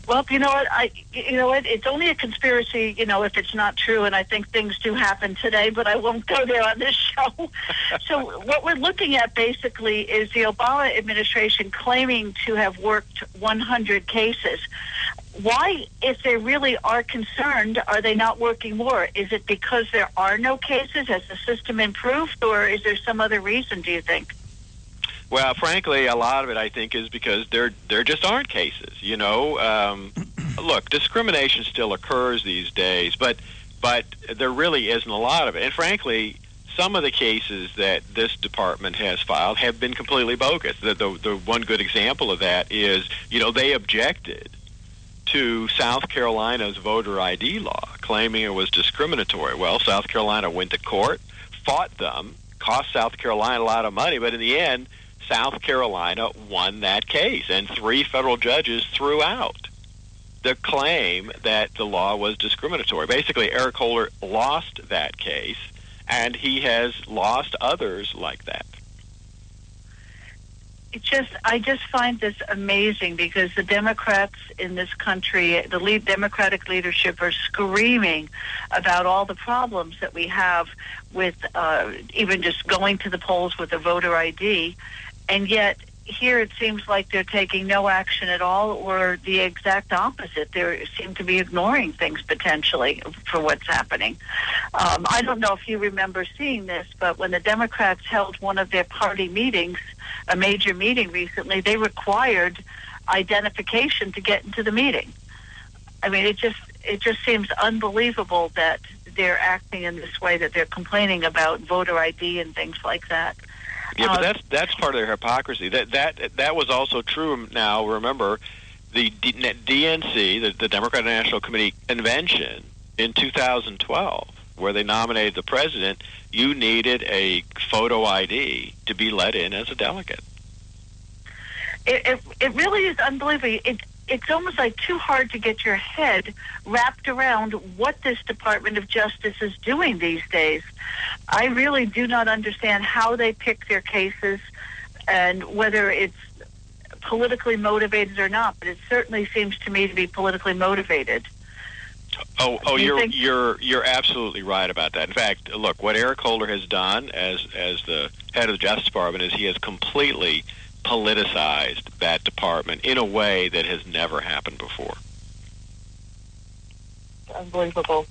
Well, you know what? It's only a conspiracy, if it's not true, and I think things do happen today, but I won't go there on this show. So what we're looking at basically is the Obama administration claiming to have worked 100 cases. Why, if they really are concerned, are they not working more? Is it because there are no cases? Has the system improved, or is there some other reason, do you think? Well, frankly, a lot of it, I think, is because there just aren't cases. Look, discrimination still occurs these days, but there really isn't a lot of it. And frankly, some of the cases that this department has filed have been completely bogus. The one good example of that is, they objected to South Carolina's voter ID law, claiming it was discriminatory. Well, South Carolina went to court, fought them, cost South Carolina a lot of money, but in the end, South Carolina won that case, and 3 federal judges threw out the claim that the law was discriminatory. Basically, Eric Holder lost that case, and he has lost others like that. I just find this amazing because the Democrats in this country, the Democratic leadership, are screaming about all the problems that we have with even just going to the polls with a voter ID. And yet, here it seems like they're taking no action at all, or the exact opposite. They seem to be ignoring things potentially for what's happening. I don't know if you remember seeing this, but when the Democrats held one of their party meetings, a major meeting recently, they required identification to get into the meeting. I mean, it just seems unbelievable that they're acting in this way, that they're complaining about voter ID and things like that. Yeah, but that's part of their hypocrisy. That was also true. Now, remember, the DNC, the Democratic National Committee convention in 2012, where they nominated the president, you needed a photo ID to be let in as a delegate. It really is unbelievable. It's almost like too hard to get your head wrapped around what this Department of Justice is doing these days. I really do not understand how they pick their cases and whether it's politically motivated or not, but it certainly seems to me to be politically motivated. You're absolutely right about that. In fact, look, what Eric Holder has done as the head of the Justice Department is he has completely politicized that department in a way that has never happened before. Unbelievable.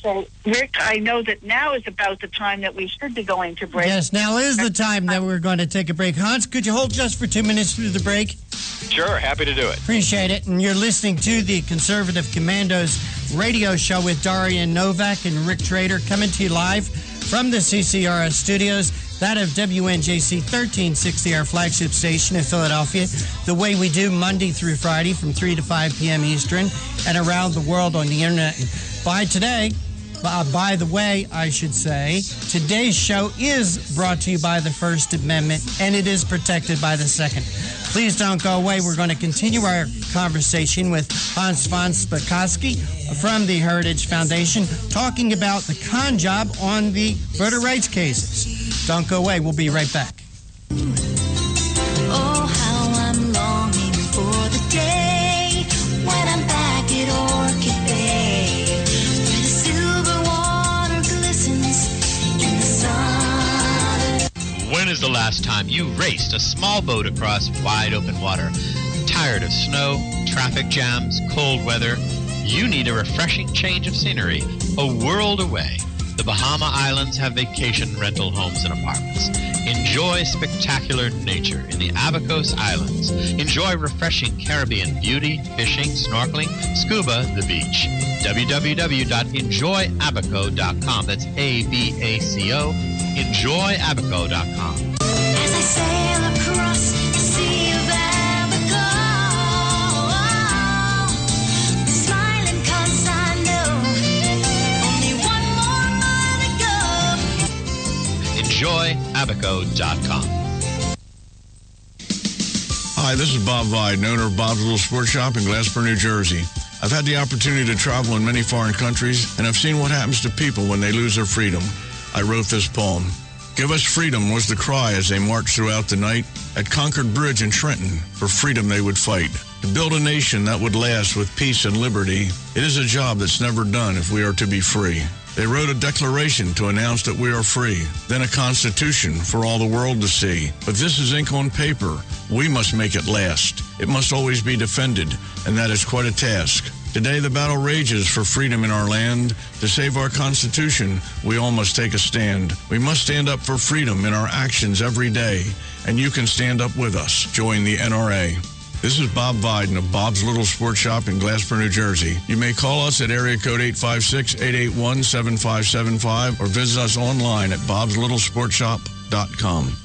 So, Rick, I know that now is about the time that we should be going to break. Yes, now is the time that we're going to take a break. Hans, could you hold just for 2 minutes through the break? Sure, happy to do it. Appreciate it. And you're listening to the Conservative Commandos radio show with Darian Novak and Rick Trader, coming to you live from the CCRS studios, that of WNJC 1360, our flagship station in Philadelphia, the way we do Monday through Friday from 3 to 5 p.m. Eastern and around the world on the internet. By the way, I should say, today's show is brought to you by the First Amendment, and it is protected by the Second. Please don't go away. We're going to continue our conversation with Hans von Spakovsky from the Heritage Foundation, talking about the con job on the voter rights cases. Don't go away. We'll be right back. Oh, how I'm longing for the day when I'm back at Orchid Bay, where the silver water glistens in the sun. When is the last time you raced a small boat across wide open water? Tired of snow, traffic jams, cold weather? You need a refreshing change of scenery, a world away. The Bahama Islands have vacation rental homes and apartments. Enjoy spectacular nature in the Abacos Islands. Enjoy refreshing Caribbean beauty, fishing, snorkeling, scuba, the beach. www.enjoyabaco.com. That's A-B-A-C-O. Enjoyabaco.com. As I sail across the sea of Abaco, the smiling coast I know, only one more mile to go. Enjoyabaco.com. Hi, this is Bob Viden, owner of Bob's Little Sports Shop in Glassboro, New Jersey. I've had the opportunity to travel in many foreign countries, and I've seen what happens to people when they lose their freedom. I wrote this poem. Give us freedom was the cry as they marched throughout the night. At Concord Bridge in Trenton, for freedom they would fight. To build a nation that would last with peace and liberty, it is a job that's never done if we are to be free. They wrote a declaration to announce that we are free, then a constitution for all the world to see. But this is ink on paper. We must make it last. It must always be defended, and that is quite a task. Today, the battle rages for freedom in our land. To save our Constitution, we all must take a stand. We must stand up for freedom in our actions every day, and you can stand up with us. Join the NRA. This is Bob Viden of Bob's Little Sports Shop in Glassboro, New Jersey. You may call us at area code 856-881-7575 or visit us online at bobslittle.sportshop.com.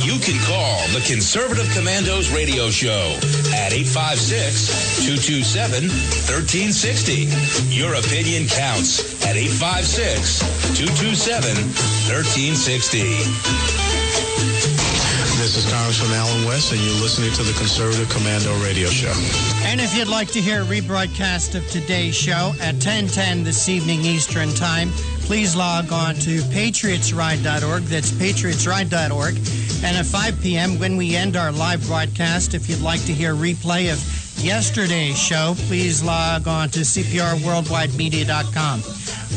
You can call the Conservative Commandos radio show at 856-227-1360. Your opinion counts at 856-227-1360. This is Congressman Alan West, and you're listening to the Conservative Commando Radio Show. And if you'd like to hear a rebroadcast of today's show at 10:10 this evening Eastern Time, please log on to patriotsride.org. That's patriotsride.org. And at 5 p.m., when we end our live broadcast, if you'd like to hear a replay of yesterday's show, please log on to cprworldwidemedia.com.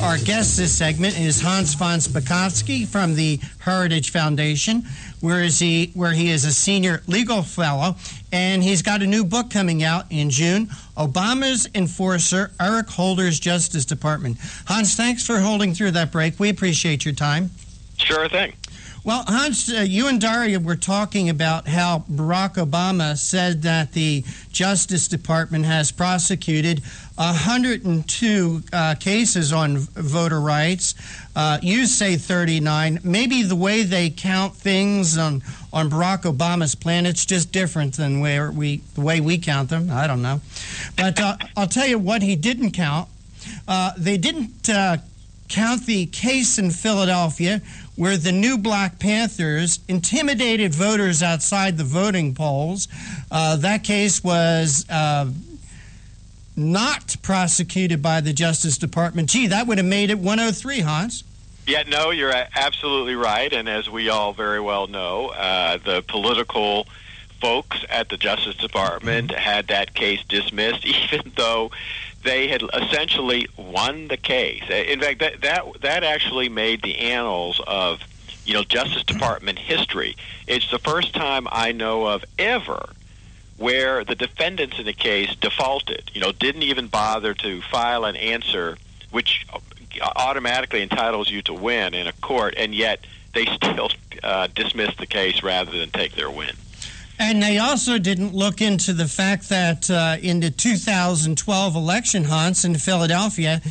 Our guest this segment is Hans von Spakovsky from the Heritage Foundation, where he is a senior legal fellow, and he's got a new book coming out in June, Obama's Enforcer, Eric Holder's Justice Department. Hans, thanks for holding through that break. We appreciate your time. Sure thing. Well, Hans, you and Daria were talking about how Barack Obama said that the Justice Department has prosecuted 102 cases on voter rights. You say 39. Maybe the way they count things on Barack Obama's plan, it's just different than the way we count them. I don't know. But I'll tell you what he didn't count. They didn't count the case in Philadelphia where the new Black Panthers intimidated voters outside the voting polls. That case was not prosecuted by the Justice Department. Gee, that would have made it 103, Hans. Yeah, no, you're absolutely right. And as we all very well know, the political folks at the Justice Department had that case dismissed, even though they had essentially won the case. In fact, that actually made the annals of, Justice Department history. It's the first time I know of ever where the defendants in the case defaulted, didn't even bother to file an answer, which automatically entitles you to win in a court, and yet they still dismissed the case rather than take their win. And they also didn't look into the fact that in the 2012 election, Hans, in Philadelphia,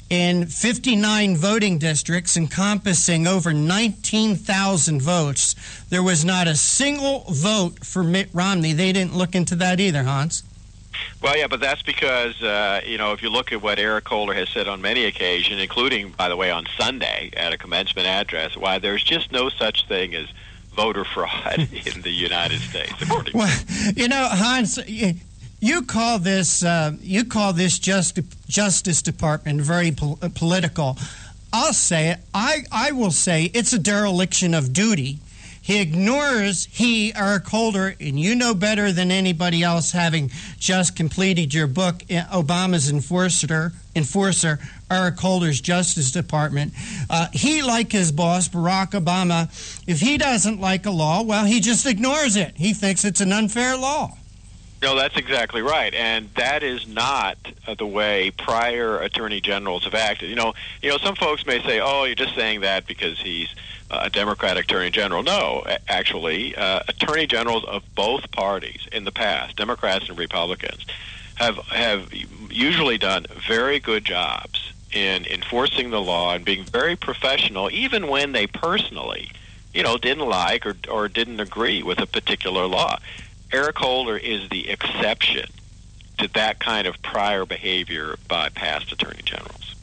in 59 voting districts encompassing over 19,000 votes, there was not a single vote for Mitt Romney. They didn't look into that either, Hans. Well, yeah, but that's because, if you look at what Eric Holder has said on many occasions, including, by the way, on Sunday at a commencement address, why there's just no such thing as voter fraud in the United States. Well, Hans, you call this Justice Department very political. I'll say it. I will say it's a dereliction of duty. He ignores, Eric Holder, and you know better than anybody else, having just completed your book, Obama's Enforcer, Eric Holder's Justice Department. He, like his boss, Barack Obama, if he doesn't like a law, well, he just ignores it. He thinks it's an unfair law. No, that's exactly right, and that is not the way prior attorney generals have acted. Some folks may say, "Oh, you're just saying that because he's a Democratic attorney general." No, actually, attorney generals of both parties in the past, Democrats and Republicans, have usually done very good jobs in enforcing the law and being very professional, even when they personally, didn't like or didn't agree with a particular law. Eric Holder is the exception to that kind of prior behavior by past attorney generals.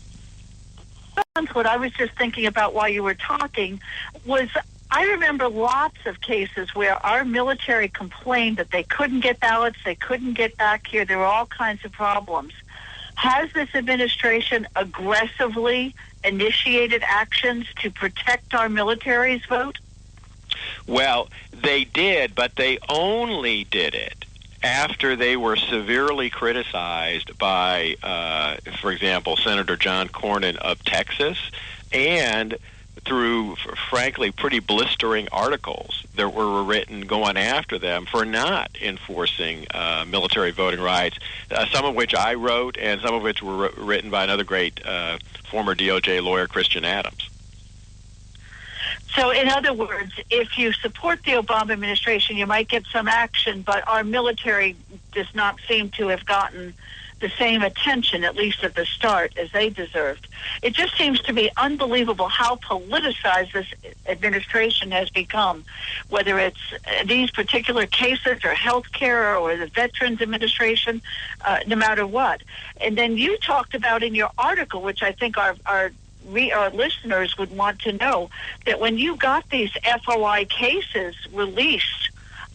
What I was just thinking about while you were talking was I remember lots of cases where our military complained that they couldn't get ballots, they couldn't get back here, there were all kinds of problems. Has this administration aggressively initiated actions to protect our military's vote? Well, they did, but they only did it after they were severely criticized by, for example, Senator John Cornyn of Texas, and through, frankly, pretty blistering articles that were written going after them for not enforcing military voting rights, some of which I wrote and some of which were written by another great former DOJ lawyer, Christian Adams. So, in other words, if you support the Obama administration, you might get some action, but our military does not seem to have gotten the same attention, at least at the start, as they deserved. It just seems to be unbelievable how politicized this administration has become, whether it's these particular cases or health care or the Veterans Administration, no matter what. And then you talked about in your article, which I think our listeners would want to know, that when you got these FOI cases released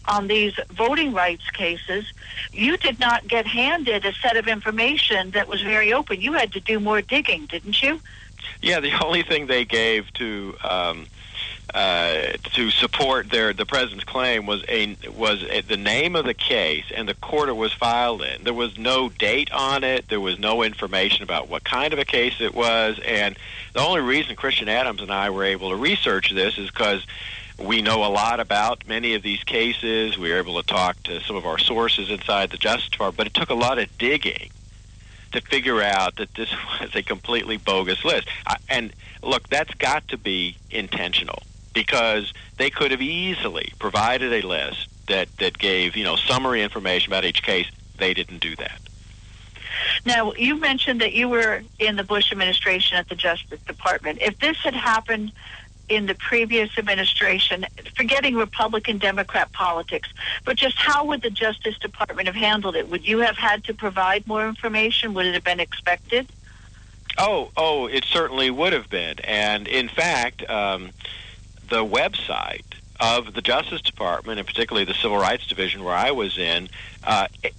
on these voting rights cases, you did not get handed a set of information that was very open. You had to do more digging, didn't you? Yeah, the only thing they gave to support the president's claim was the name of the case and the court it was filed in. There was no date on it. There was no information about what kind of a case it was. And the only reason Christian Adams and I were able to research this is because we know a lot about many of these cases. We were able to talk to some of our sources inside the Justice Department, but it took a lot of digging to figure out that this was a completely bogus list. And look, that's got to be intentional, because they could have easily provided a list that gave, summary information about each case. They didn't do that. Now, you mentioned that you were in the Bush administration at the Justice Department. If this had happened in the previous administration, forgetting Republican Democrat politics, but just how would the Justice Department have handled it? Would you have had to provide more information? Would it have been expected? Oh, it certainly would have been. And in fact, the website of the Justice Department, and particularly the Civil Rights Division where I was in,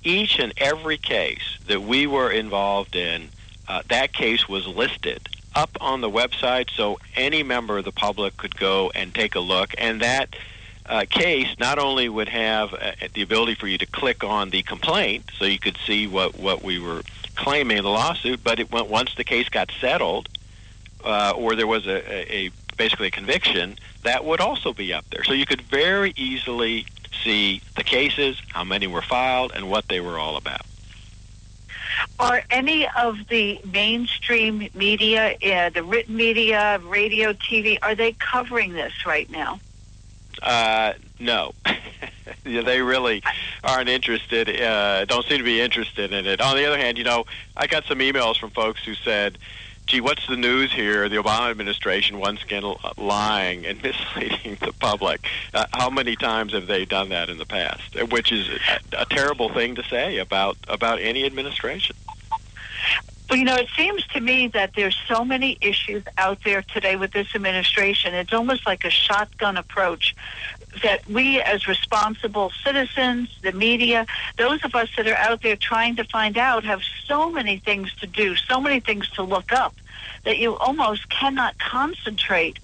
each and every case that we were involved in, that case was listed up on the website, so any member of the public could go and take a look. And that case not only would have the ability for you to click on the complaint so you could see what we were claiming in the lawsuit, but it went, once the case got settled or there was basically a conviction, that would also be up there. So you could very easily see the cases, how many were filed, and what they were all about. Are any of the mainstream media, the written media, radio, TV, are they covering this right now? No. They really aren't interested, don't seem to be interested in it. On the other hand, I got some emails from folks who said, gee, what's the news here? The Obama administration once again lying and misleading the public. How many times have they done that in the past? Which is a terrible thing to say about any administration. Well, it seems to me that there's so many issues out there today with this administration. It's almost like a shotgun approach that we as responsible citizens, the media, those of us that are out there trying to find out have so many things to do, so many things to look up, that you almost cannot concentrate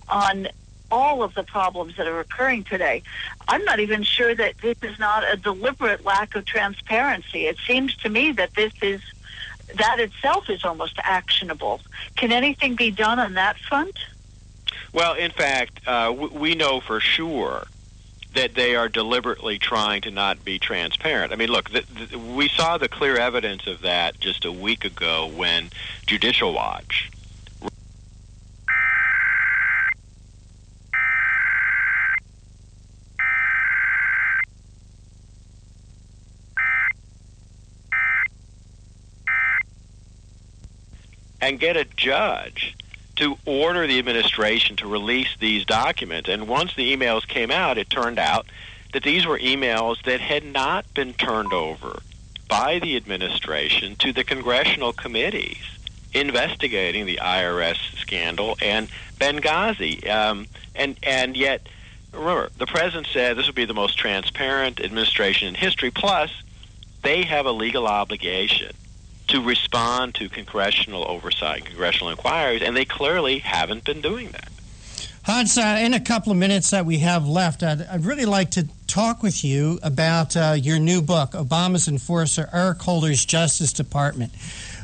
on all of the problems that are occurring today. I'm not even sure that this is not a deliberate lack of transparency. It seems to me that that itself is almost actionable. Can anything be done on that front? Well, in fact, we know for sure that they are deliberately trying to not be transparent. I mean, look, we saw the clear evidence of that just a week ago when Judicial Watch and get a judge to order the administration to release these documents. And once the emails came out, it turned out that these were emails that had not been turned over by the administration to the congressional committees investigating the IRS scandal and Benghazi. And yet, remember, the president said this would be the most transparent administration in history, plus they have a legal obligation to respond to congressional oversight, congressional inquiries, and they clearly haven't been doing that. Hans, in a couple of minutes that we have left, I'd really like to talk with you about your new book, Obama's Enforcer, Eric Holder's Justice Department.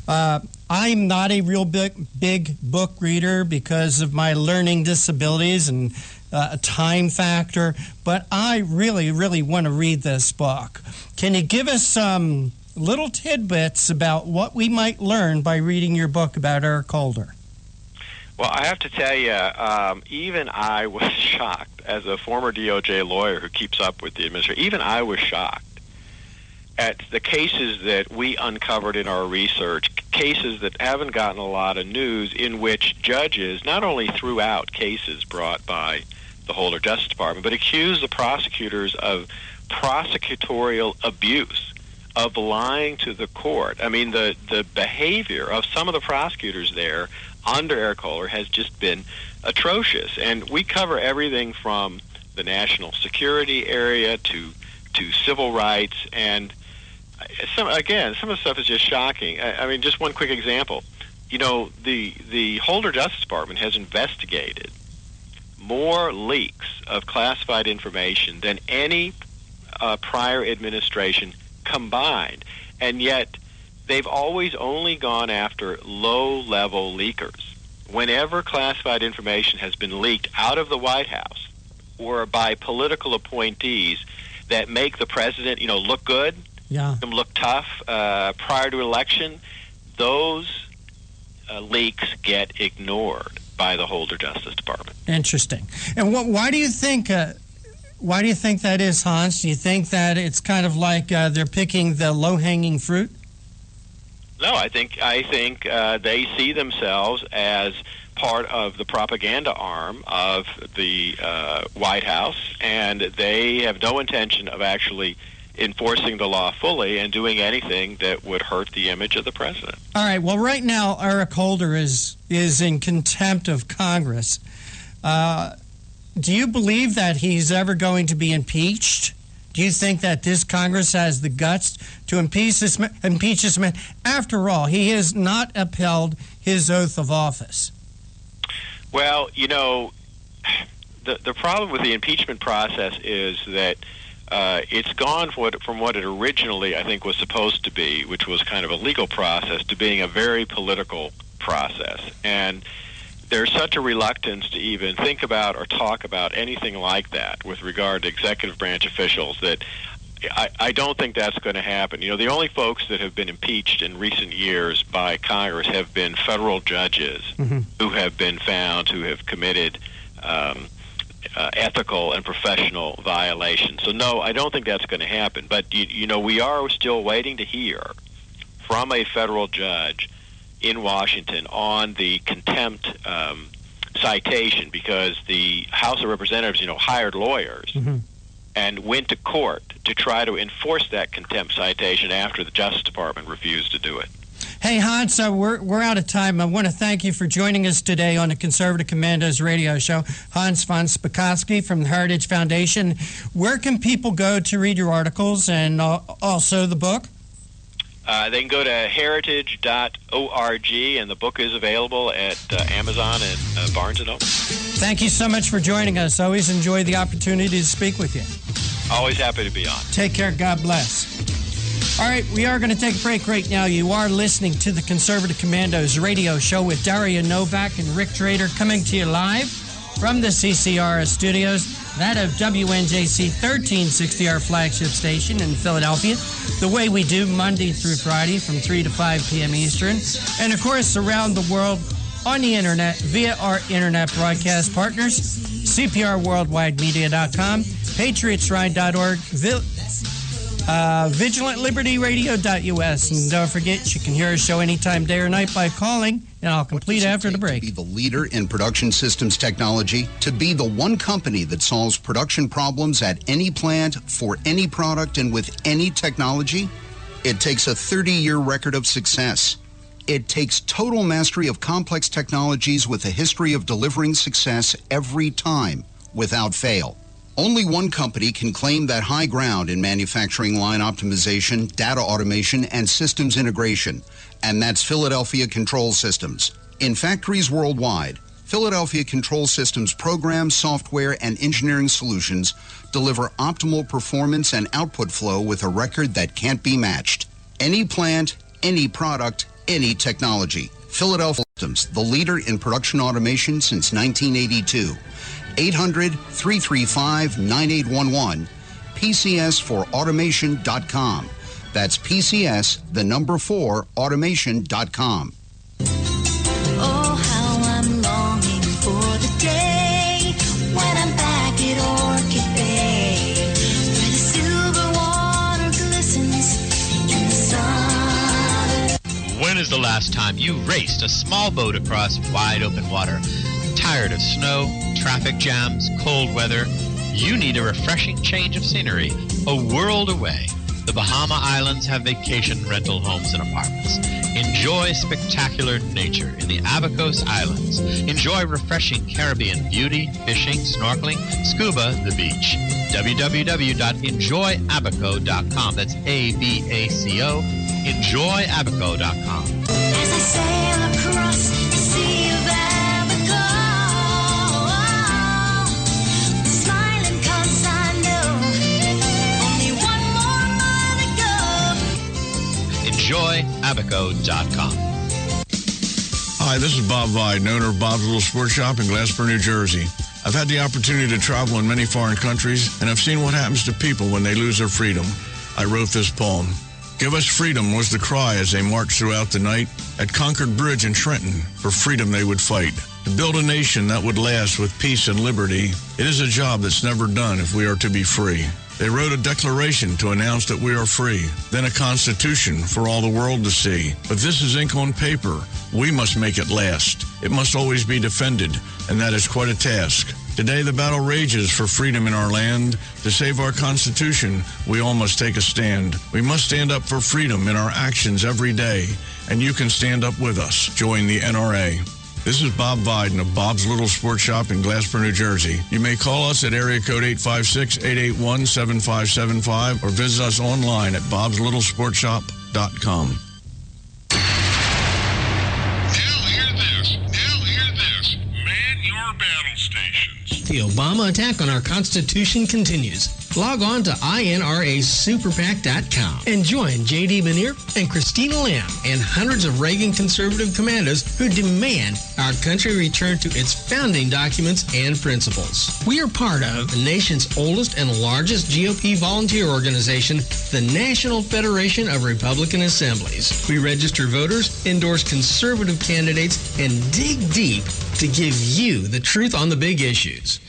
I'm not a real big book reader because of my learning disabilities and a time factor, but I really, really want to read this book. Can you give us some little tidbits about what we might learn by reading your book about Eric Holder? Well, I have to tell you, even I was shocked as a former DOJ lawyer who keeps up with the administration. Even I was shocked at the cases that we uncovered in our research, cases that haven't gotten a lot of news, in which judges not only threw out cases brought by the Holder Justice Department, but accused the prosecutors of prosecutorial abuse, of lying to the court. I mean, the behavior of some of the prosecutors there under Eric Holder has just been atrocious. And we cover everything from the national security area to civil rights. And some of the stuff is just shocking. I mean, just one quick example. The Holder Justice Department has investigated more leaks of classified information than any prior administration combined, and yet they've always only gone after low-level leakers. Whenever classified information has been leaked out of the White House or by political appointees that make the president, look good, look tough prior to election, those leaks get ignored by the Holder Justice Department. Interesting. And why do you think? Why do you think that is, Hans? Do you think that it's kind of like they're picking the low-hanging fruit? No, I think they see themselves as part of the propaganda arm of the White House, and they have no intention of actually enforcing the law fully and doing anything that would hurt the image of the president. All right. Well, right now, Eric Holder is in contempt of Congress. Do you believe that he's ever going to be impeached? Do you think that this Congress has the guts to impeach this man? After all, he has not upheld his oath of office. Well, the problem with the impeachment process is that it's gone from what it originally, I think, was supposed to be, which was kind of a legal process, to being a very political process. And there's such a reluctance to even think about or talk about anything like that with regard to executive branch officials that I don't think that's going to happen. You know, the only folks that have been impeached in recent years by Congress have been federal judges who have been found to have committed ethical and professional violations. So, no, I don't think that's going to happen. But, you know, we are still waiting to hear from a federal judge in Washington on the contempt citation, because the House of Representatives, you know, hired lawyers and went to court to try to enforce that contempt citation after the Justice Department refused to do it. Hey, Hans, we're out of time. I want to thank you for joining us today on the Conservative Commandos radio show. Hans von Spakovsky from the Heritage Foundation. Where can people go to read your articles and also the book? They can go to heritage.org, and the book is available at Amazon and Barnes & Noble. Thank you so much for joining us. Always enjoy the opportunity to speak with you. Always happy to be on. Take care. God bless. All right, we are going to take a break right now. You are listening to the Conservative Commandos radio show with Daria Novak and Rick Trader, coming to you live from the CCRS studios, that of WNJC 1360, our flagship station in Philadelphia, the way we do Monday through Friday from 3 to 5 p.m. Eastern, and of course around the world on the internet via our internet broadcast partners, CPRWorldwideMedia.com, PatriotShrine.org, VigilantLibertyRadio.us, and don't forget you can hear our show anytime, day or night, by calling, and I'll complete after the break. To be the leader in production systems technology, to be the one company that solves production problems at any plant, for any product, and with any technology, it takes a 30-year record of success. It takes total mastery of complex technologies with a history of delivering success every time, without fail. Only one company can claim that high ground in manufacturing line optimization, data automation, and systems integration, and that's Philadelphia Control Systems. In factories worldwide, Philadelphia Control Systems programs, software, and engineering solutions deliver optimal performance and output flow with a record that can't be matched. Any plant, any product, any technology. Philadelphia Systems, the leader in production automation since 1982. 800-335-9811, PCS4automation.com. That's PCS, the number 4, automation.com. Oh, how I'm longing for the day when I'm back at Orchid Bay, where the silver water glistens in the sun. When is the last time you raced a small boat across wide open water? Tired of snow, traffic jams, cold weather? You need a refreshing change of scenery, a world away. The Bahama Islands have vacation rental homes and apartments. Enjoy spectacular nature in the Abacos Islands. Enjoy refreshing Caribbean beauty, fishing, snorkeling, scuba, the beach. www.enjoyabaco.com. That's ABACO. Enjoyabaco.com. As I sail across the sea of Abaco, smiling 'cause I know only one more mile to go. Enjoyabaco.com. Hi, this is Bob Vide, owner of Bob's Little Sports Shop in Glassboro, New Jersey. I've had the opportunity to travel in many foreign countries, and I've seen what happens to people when they lose their freedom. I wrote this poem. Give us freedom was the cry as they marched throughout the night. At Concord Bridge in Trenton, for freedom they would fight. To build a nation that would last with peace and liberty, it is a job that's never done if we are to be free. They wrote a declaration to announce that we are free, then a constitution for all the world to see. But this is ink on paper. We must make it last. It must always be defended, and that is quite a task. Today the battle rages for freedom in our land. To save our Constitution, we all must take a stand. We must stand up for freedom in our actions every day, and you can stand up with us. Join the NRA. This is Bob Viden of Bob's Little Sports Shop in Glassboro, New Jersey. You may call us at area code 856-881-7575 or visit us online at bobslittlesportshop.com. The Obama attack on our Constitution continues. Log on to INRASuperPAC.com and join J.D. Manier and Christina Lamb and hundreds of Reagan conservative commandos who demand our country return to its founding documents and principles. We are part of the nation's oldest and largest GOP volunteer organization, the National Federation of Republican Assemblies. We register voters, endorse conservative candidates, and dig deep to give you the truth on the big issues.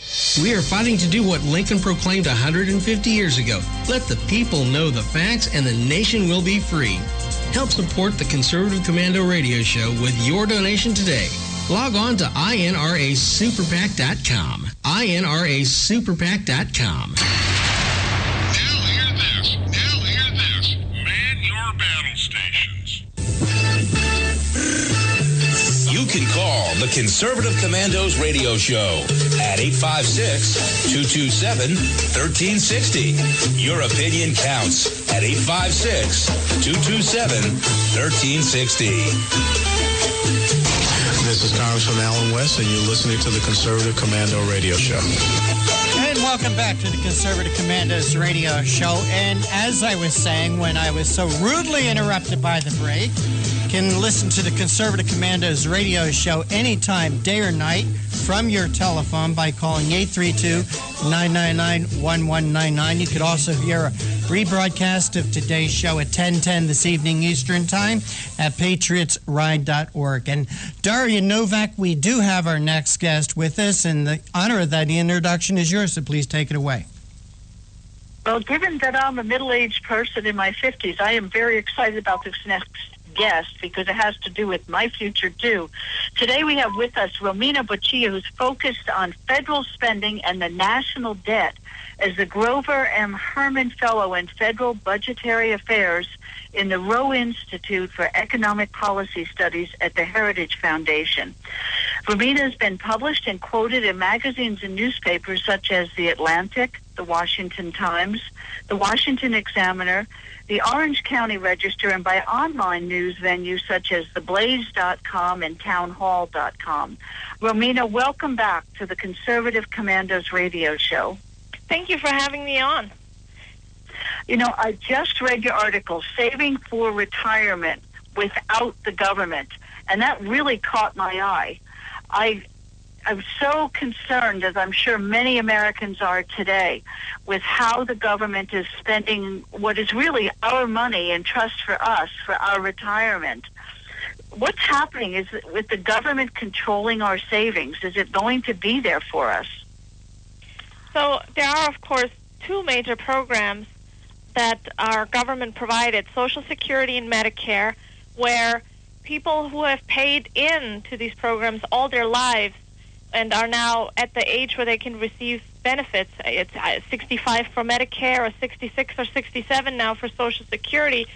We are fighting to do what Lincoln proclaimed 150 years ago. Let the people know the facts and the nation will be free. Help support the Conservative Commando Radio Show with your donation today. Log on to INRASuperPAC.com. INRASuperPAC.com. Now hear this. Man your battle stations. You can call the Conservative Commandos Radio Show at 856-227-1360. Your opinion counts at 856-227-1360. This is Congressman Alan West, and you're listening to the Conservative Commando Radio Show. And welcome back to the Conservative Commandos Radio Show. And as I was saying when I was so rudely interrupted by the break, you can listen to the Conservative Commandos Radio Show anytime, day or night, from your telephone by calling 832-999-1199. You could also hear a rebroadcast of today's show at 10:10 this evening Eastern Time at patriotsride.org. And Daria Novak, we do have our next guest with us, and the honor of that introduction is yours, so please take it away. Well, given that I'm a middle-aged person in my 50s, I am very excited about this next guest because it has to do with my future too. Today we have with us Romina Boccia, who's focused on federal spending and the national debt as the Grover M. Herman Fellow in Federal Budgetary Affairs in the Rowe Institute for Economic Policy Studies at the Heritage Foundation. Romina has been published and quoted in magazines and newspapers such as The Atlantic, The Washington Times, The Washington Examiner, the Orange County Register, and by online news venues such as theblaze.com and townhall.com. Romina, welcome back to the Conservative Commandos Radio Show. Thank you for having me on. You know, I just read your article, Saving for Retirement Without the Government, and that really caught my eye. I'm so concerned, as I'm sure many Americans are today, with how the government is spending what is really our money and trust for us for our retirement. What's happening? Is it with the government controlling our savings? Is it going to be there for us? So there are, of course, two major programs that are government provided, Social Security and Medicare, where people who have paid in to these programs all their lives and are now at the age where they can receive benefits. It's 65 for Medicare or 66 or 67 now for Social Security.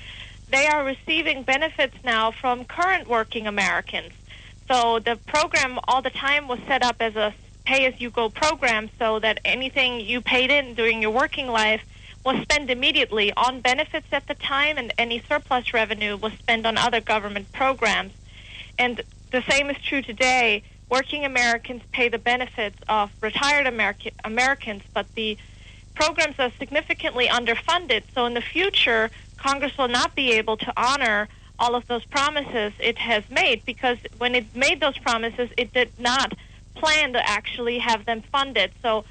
They are receiving benefits now from current working Americans. So the program all the time was set up as a pay-as-you-go program so that anything you paid in during your working life was spent immediately on benefits at the time, and any surplus revenue was spent on other government programs. And the same is true today. Working Americans pay the benefits of retired Americans, but the programs are significantly underfunded. So in the future, Congress will not be able to honor all of those promises it has made, because when it made those promises, it did not plan to actually have them funded. So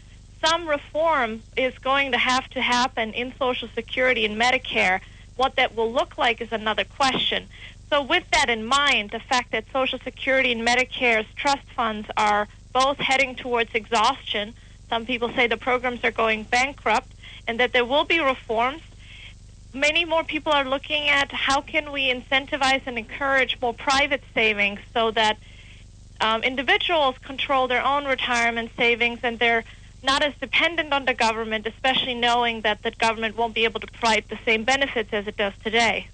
some reform is going to have to happen in Social Security and Medicare. What that will look like is another question. So with that in mind, the fact that Social Security and Medicare's trust funds are both heading towards exhaustion, some people say the programs are going bankrupt, and that there will be reforms, many more people are looking at how can we incentivize and encourage more private savings so that individuals control their own retirement savings and they're not as dependent on the government, especially knowing that the government won't be able to provide the same benefits as it does today.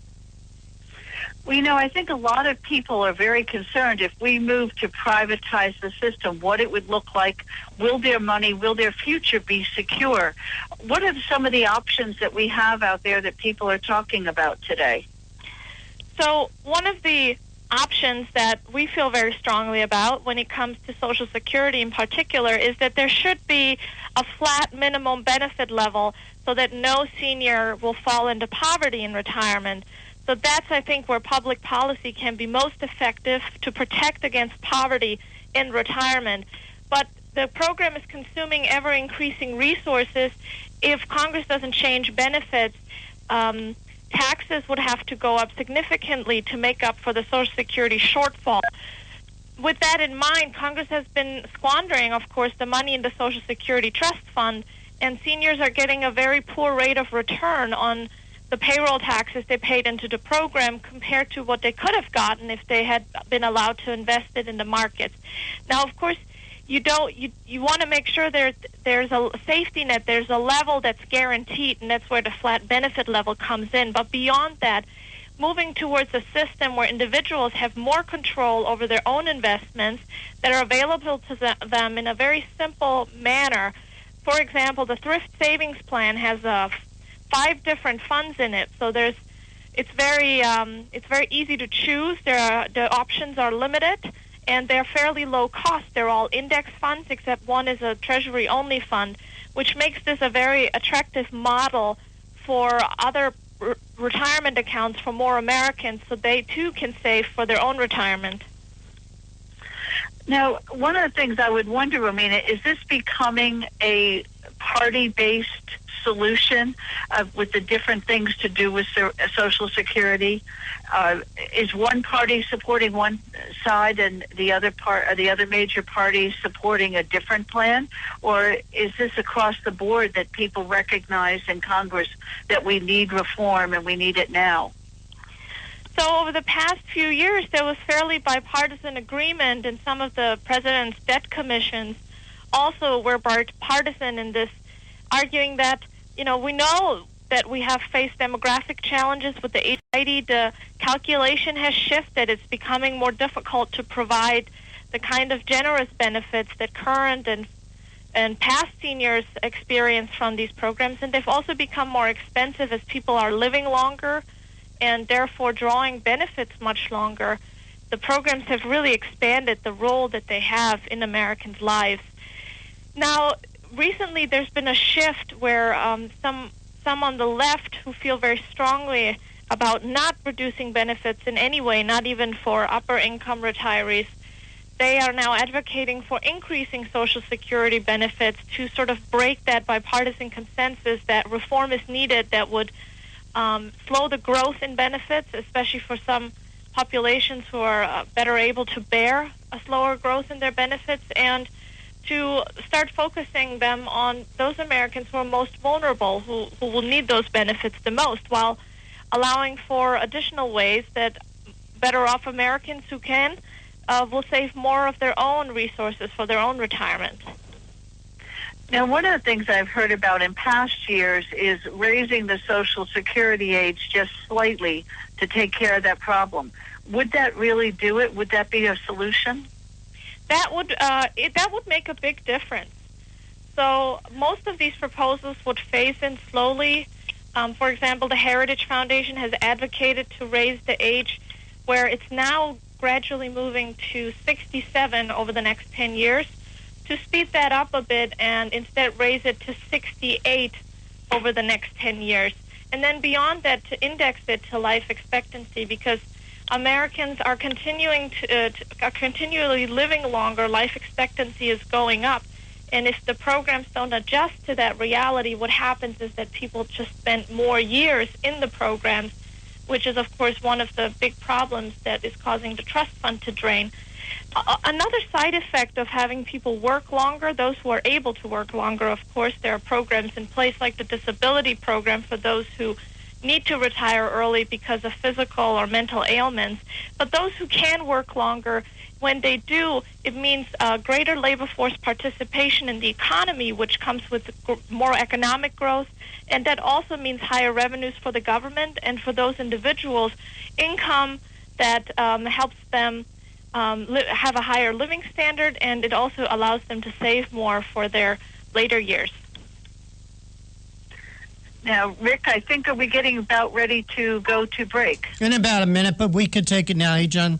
Well, you know, I think a lot of people are very concerned if we move to privatize the system, what it would look like. Will their money, will their future be secure? What are some of the options that we have out there that people are talking about today? So one of the options that we feel very strongly about when it comes to Social Security in particular is that there should be a flat minimum benefit level so that no senior will fall into poverty in retirement. So that's, I think, where public policy can be most effective to protect against poverty in retirement. But the program is consuming ever-increasing resources. If Congress doesn't change benefits, taxes would have to go up significantly to make up for the Social Security shortfall. With that in mind, Congress has been squandering, of course, the money in the Social Security Trust Fund, and seniors are getting a very poor rate of return on the payroll taxes they paid into the program compared to what they could have gotten if they had been allowed to invest it in the markets. Now, of course, you want to make sure there's a safety net, there's a level that's guaranteed, and that's where the flat benefit level comes in. But beyond that, moving towards a system where individuals have more control over their own investments that are available to them in a very simple manner. For example, the Thrift Savings Plan has 5 different funds in it, so it's very easy to choose. The options are limited, and they're fairly low cost. They're all index funds, except one is a Treasury-only fund, which makes this a very attractive model for other retirement accounts for more Americans, so they too can save for their own retirement. Now, one of the things I would wonder, Romina, is this becoming a party-based solution with the different things to do with Social Security? Is one party supporting one side and the other major party supporting a different plan, or is this across the board that people recognize in Congress that we need reform and we need it now? So over the past few years, there was fairly bipartisan agreement, and some of the president's debt commissions also were bipartisan in this, arguing that, we know that we have faced demographic challenges with the age 80. The calculation has shifted. It's becoming more difficult to provide the kind of generous benefits that current and past seniors experience from these programs, and they've also become more expensive as people are living longer and therefore drawing benefits much longer. The programs have really expanded the role that they have in Americans' lives. Now, recently there's been a shift where some on the left who feel very strongly about not reducing benefits in any way, not even for upper-income retirees, they are now advocating for increasing Social Security benefits to sort of break that bipartisan consensus that reform is needed that would slow the growth in benefits, especially for some populations who are better able to bear a slower growth in their benefits, and to start focusing them on those Americans who are most vulnerable, who will need those benefits the most, while allowing for additional ways that better off Americans who can will save more of their own resources for their own retirement. Now, one of the things I've heard about in past years is raising the Social Security age just slightly to take care of that problem. Would that really do it? Would that be a solution? That would make a big difference. So most of these proposals would phase in slowly. For example, the Heritage Foundation has advocated to raise the age where it's now gradually moving to 67 over the next 10 years, to speed that up a bit and instead raise it to 68 over the next 10 years. And then beyond that, to index it to life expectancy, because Americans are continually living longer. Life expectancy is going up. And if the programs don't adjust to that reality, what happens is that people just spend more years in the programs, which is, of course, one of the big problems that is causing the trust fund to drain. Another side effect of having people work longer, those who are able to work longer, of course, there are programs in place like the disability program for those who need to retire early because of physical or mental ailments. But those who can work longer, when they do, it means greater labor force participation in the economy, which comes with more economic growth. And that also means higher revenues for the government and for those individuals, income that helps them have a higher living standard, and it also allows them to save more for their later years. Now, Rick, I think are we getting about ready to go to break? In about a minute, but we could take it now. Hey, John,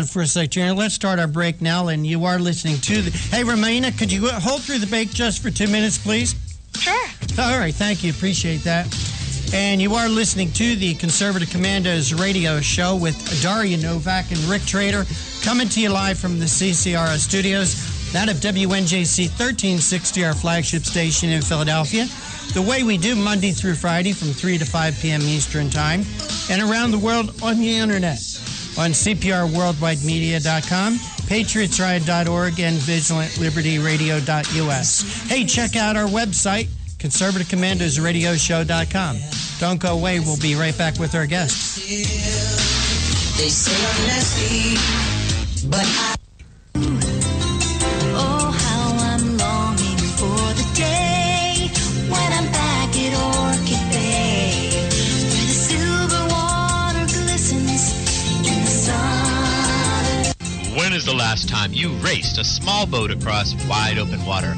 for a sec. Jerry, let's start our break now, and you are listening to the... Hey, Romina, could you hold through the break just for 2 minutes, please? Sure. All right, thank you. Appreciate that. And you are listening to the Conservative Commandos radio show with Daria Novak and Rick Trader, coming to you live from the CCRS studios, that of WNJC 1360, our flagship station in Philadelphia. The way we do Monday through Friday from 3 to 5 p.m. Eastern Time, and around the world on the internet on CPRWorldwideMedia.com, PatriotsRiot.org, and VigilantLibertyRadio.us. Hey, check out our website, ConservativeCommandosRadioshow.com. Don't go away. We'll be right back with our guests. They say I'm nasty, but oh, how I'm longing for the day when I'm back at Orchid Bay, where the silver water glistens in the sun. When is the last time you raced a small boat across wide open water?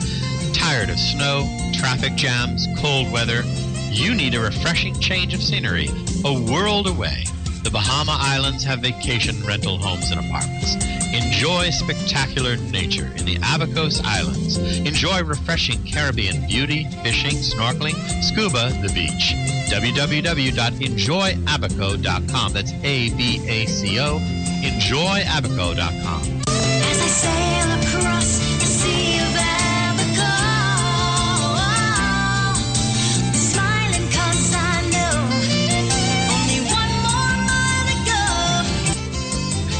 Tired of snow, traffic jams, cold weather? You need a refreshing change of scenery, a world away. The Bahama Islands have vacation rental homes and apartments. Enjoy spectacular nature in the Abacos Islands. Enjoy refreshing Caribbean beauty, fishing, snorkeling, scuba, the beach. www.enjoyabaco.com. That's ABACO. Enjoyabaco.com. As I sail across the sea of Abaco, the smiling coast I know, only one more mile to go.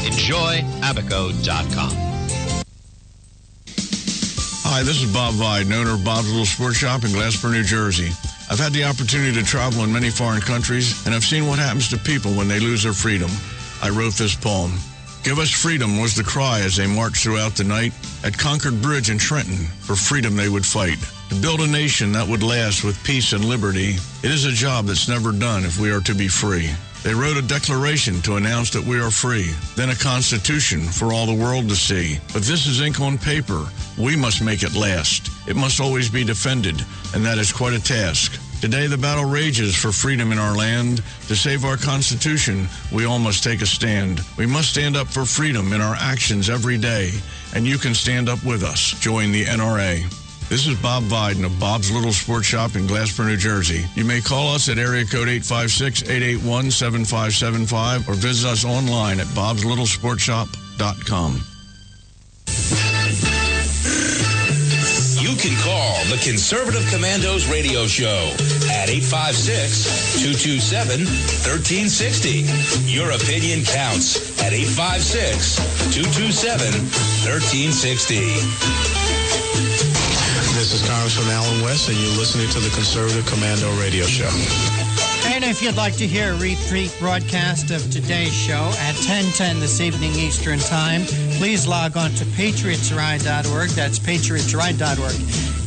Enjoyabaco.com. Hi, this is Bob Viden, owner of Bob's Little Sports Shop in Glasper, New Jersey. I've had the opportunity to travel in many foreign countries, and I've seen what happens to people when they lose their freedom. I wrote this poem. Give us freedom was the cry as they marched throughout the night. At Concord Bridge in Trenton, for freedom they would fight. To build a nation that would last with peace and liberty, it is a job that's never done if we are to be free. They wrote a declaration to announce that we are free, then a constitution for all the world to see. But this is ink on paper. We must make it last. It must always be defended, and that is quite a task. Today the battle rages for freedom in our land. To save our Constitution, we all must take a stand. We must stand up for freedom in our actions every day, and you can stand up with us. Join the NRA. This is Bob Viden of Bob's Little Sports Shop in Glasper, New Jersey. You may call us at area code 856-881-7575 or visit us online at bobslittlesportshop.com. You can call the Conservative Commandos radio show at 856-227-1360. Your opinion counts at 856-227-1360. This is Congressman Alan West, and you're listening to the Conservative Commando Radio Show. And if you'd like to hear a repeat broadcast of today's show at 10:10 this evening Eastern Time, please log on to PatriotsRiot.org. That's PatriotsRiot.org.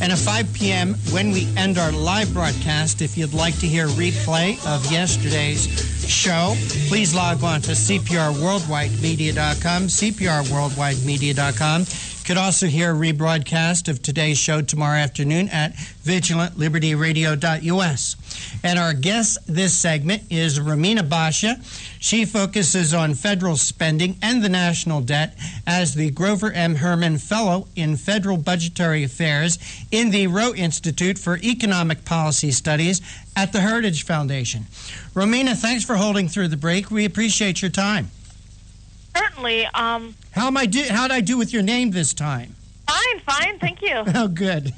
And at 5 p.m., when we end our live broadcast, if you'd like to hear a replay of yesterday's show, please log on to CPRWorldwideMedia.com, CPRWorldwideMedia.com. You could also hear a rebroadcast of today's show tomorrow afternoon at VigilantLibertyRadio.us. And our guest this segment is Romina Basha. She focuses on federal spending and the national debt as the Grover M. Herman Fellow in Federal Budgetary Affairs in the Roe Institute for Economic Policy Studies at the Heritage Foundation. Romina, thanks for holding through the break. We appreciate your time. Certainly. How'd I do with your name this time? Fine, thank you. Oh, good.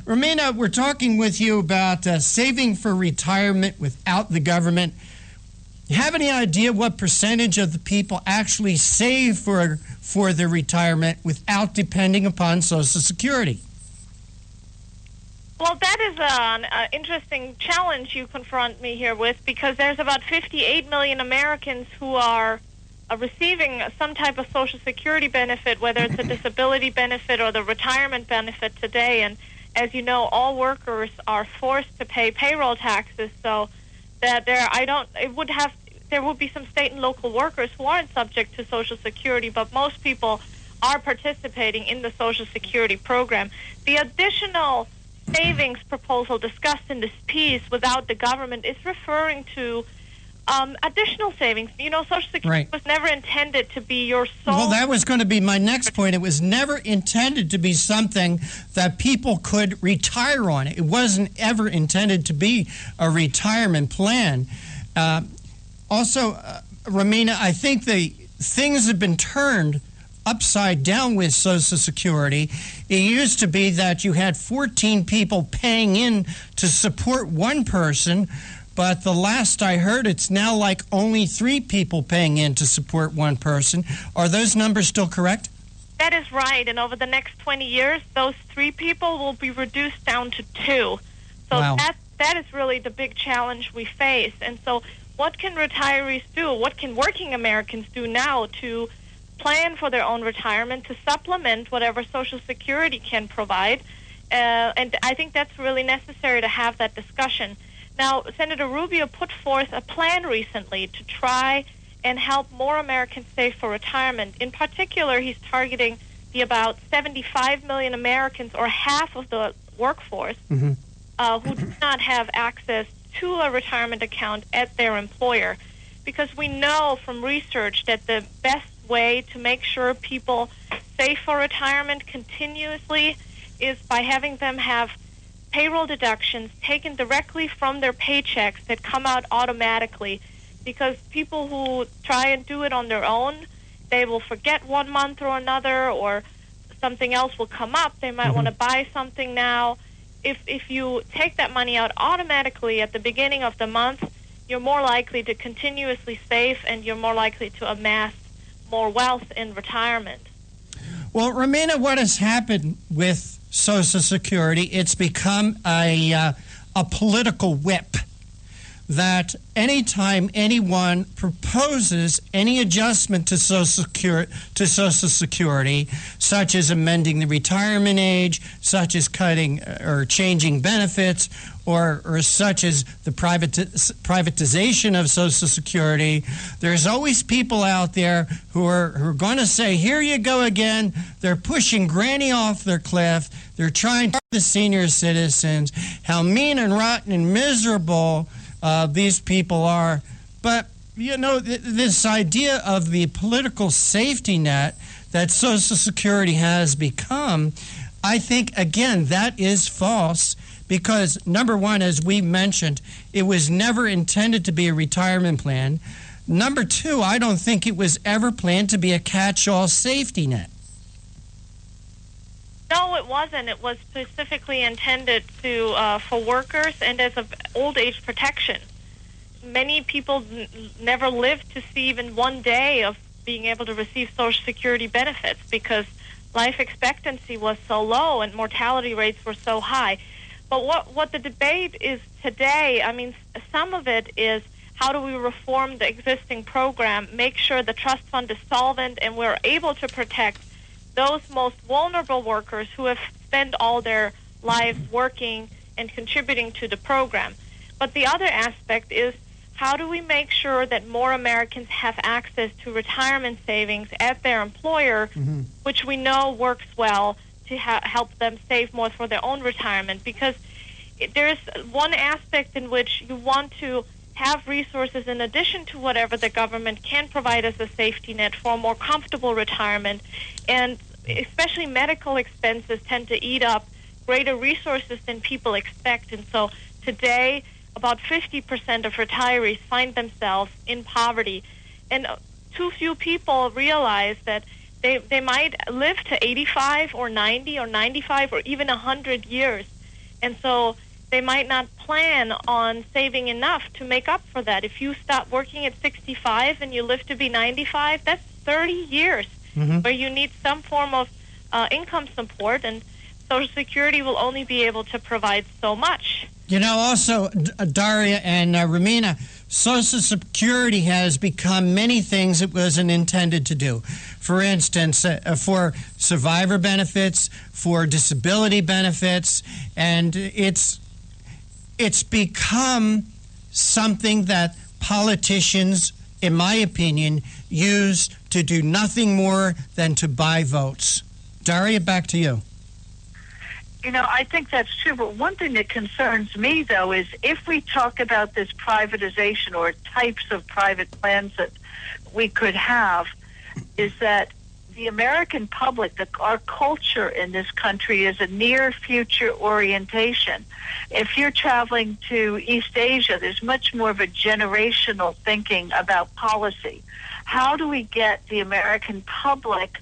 Romina, we're talking with you about saving for retirement without the government. You have any idea what percentage of the people actually save for their retirement without depending upon Social Security? Well, that is an interesting challenge you confront me here with, because there's about 58 million Americans who are receiving some type of Social Security benefit, whether it's a disability benefit or the retirement benefit today. And as you know, all workers are forced to pay payroll taxes, so that there would be some state and local workers who aren't subject to Social Security, but most people are participating in the Social Security program. The additional savings proposal discussed in this piece without the government is referring to additional savings. Social Security was never intended to be your sole... Well, that was going to be my next point. It was never intended to be something that people could retire on. It wasn't ever intended to be a retirement plan. Romina, I think things have been turned upside down with Social Security. It used to be that you had 14 people paying in to support one person, but the last I heard, it's now like only 3 people paying in to support one person. Are those numbers still correct? That is right, and over the next 20 years, those 3 people will be reduced down to 2. So wow. that is really the big challenge we face. And so what can retirees do? What can working Americans do now to plan for their own retirement, to supplement whatever Social Security can provide? And I think that's really necessary to have that discussion. Now, Senator Rubio put forth a plan recently to try and help more Americans save for retirement. In particular, he's targeting the about 75 million Americans, or half of the workforce, who do not have access to a retirement account at their employer. Because we know from research that the best way to make sure people save for retirement continuously is by having them have payroll deductions taken directly from their paychecks that come out automatically. Because people who try and do it on their own, they will forget one month or another, or something else will come up. They might want to buy something now. If you take that money out automatically at the beginning of the month, you're more likely to continuously save, and you're more likely to amass more wealth in retirement. Well, Romina, what has happened with Social Security, it's become a political whip that anytime anyone proposes any adjustment to Social Security, such as amending the retirement age, such as cutting or changing benefits, or such as the privatization of Social Security, there's always people out there who are going to say, here you go again. They're pushing Granny off their cliff. They're trying to tell the senior citizens how mean and rotten and miserable these people are. But, this idea of the political safety net that Social Security has become, I think, again, that is false. Because, number one, as we mentioned, it was never intended to be a retirement plan. Number two, I don't think it was ever planned to be a catch-all safety net. No, it wasn't. It was specifically intended for workers and as an old age protection. Many people never lived to see even one day of being able to receive Social Security benefits because life expectancy was so low and mortality rates were so high. But what the debate is today, some of it is how do we reform the existing program, make sure the trust fund is solvent, and we're able to protect those most vulnerable workers who have spent all their lives working and contributing to the program. But the other aspect is how do we make sure that more Americans have access to retirement savings at their employer, which we know works well to help them save more for their own retirement, because there's one aspect in which you want to have resources in addition to whatever the government can provide as a safety net for a more comfortable retirement, and especially medical expenses tend to eat up greater resources than people expect. And so today, about 50% of retirees find themselves in poverty, and too few people realize that they might live to 85 or 90 or 95 or even 100 years. And so they might not plan on saving enough to make up for that. If you stop working at 65 and you live to be 95, that's 30 years where you need some form of income support, and Social Security will only be able to provide so much. Also, Daria and Romina, Social Security has become many things it wasn't intended to do. For instance, for survivor benefits, for disability benefits, and it's become something that politicians, in my opinion, use to do nothing more than to buy votes. Daria, back to you. I think that's true, but one thing that concerns me, though, is if we talk about this privatization or types of private plans that we could have, is that the American public, our culture in this country is a near future orientation. If you're traveling to East Asia, there's much more of a generational thinking about policy. How do we get the American public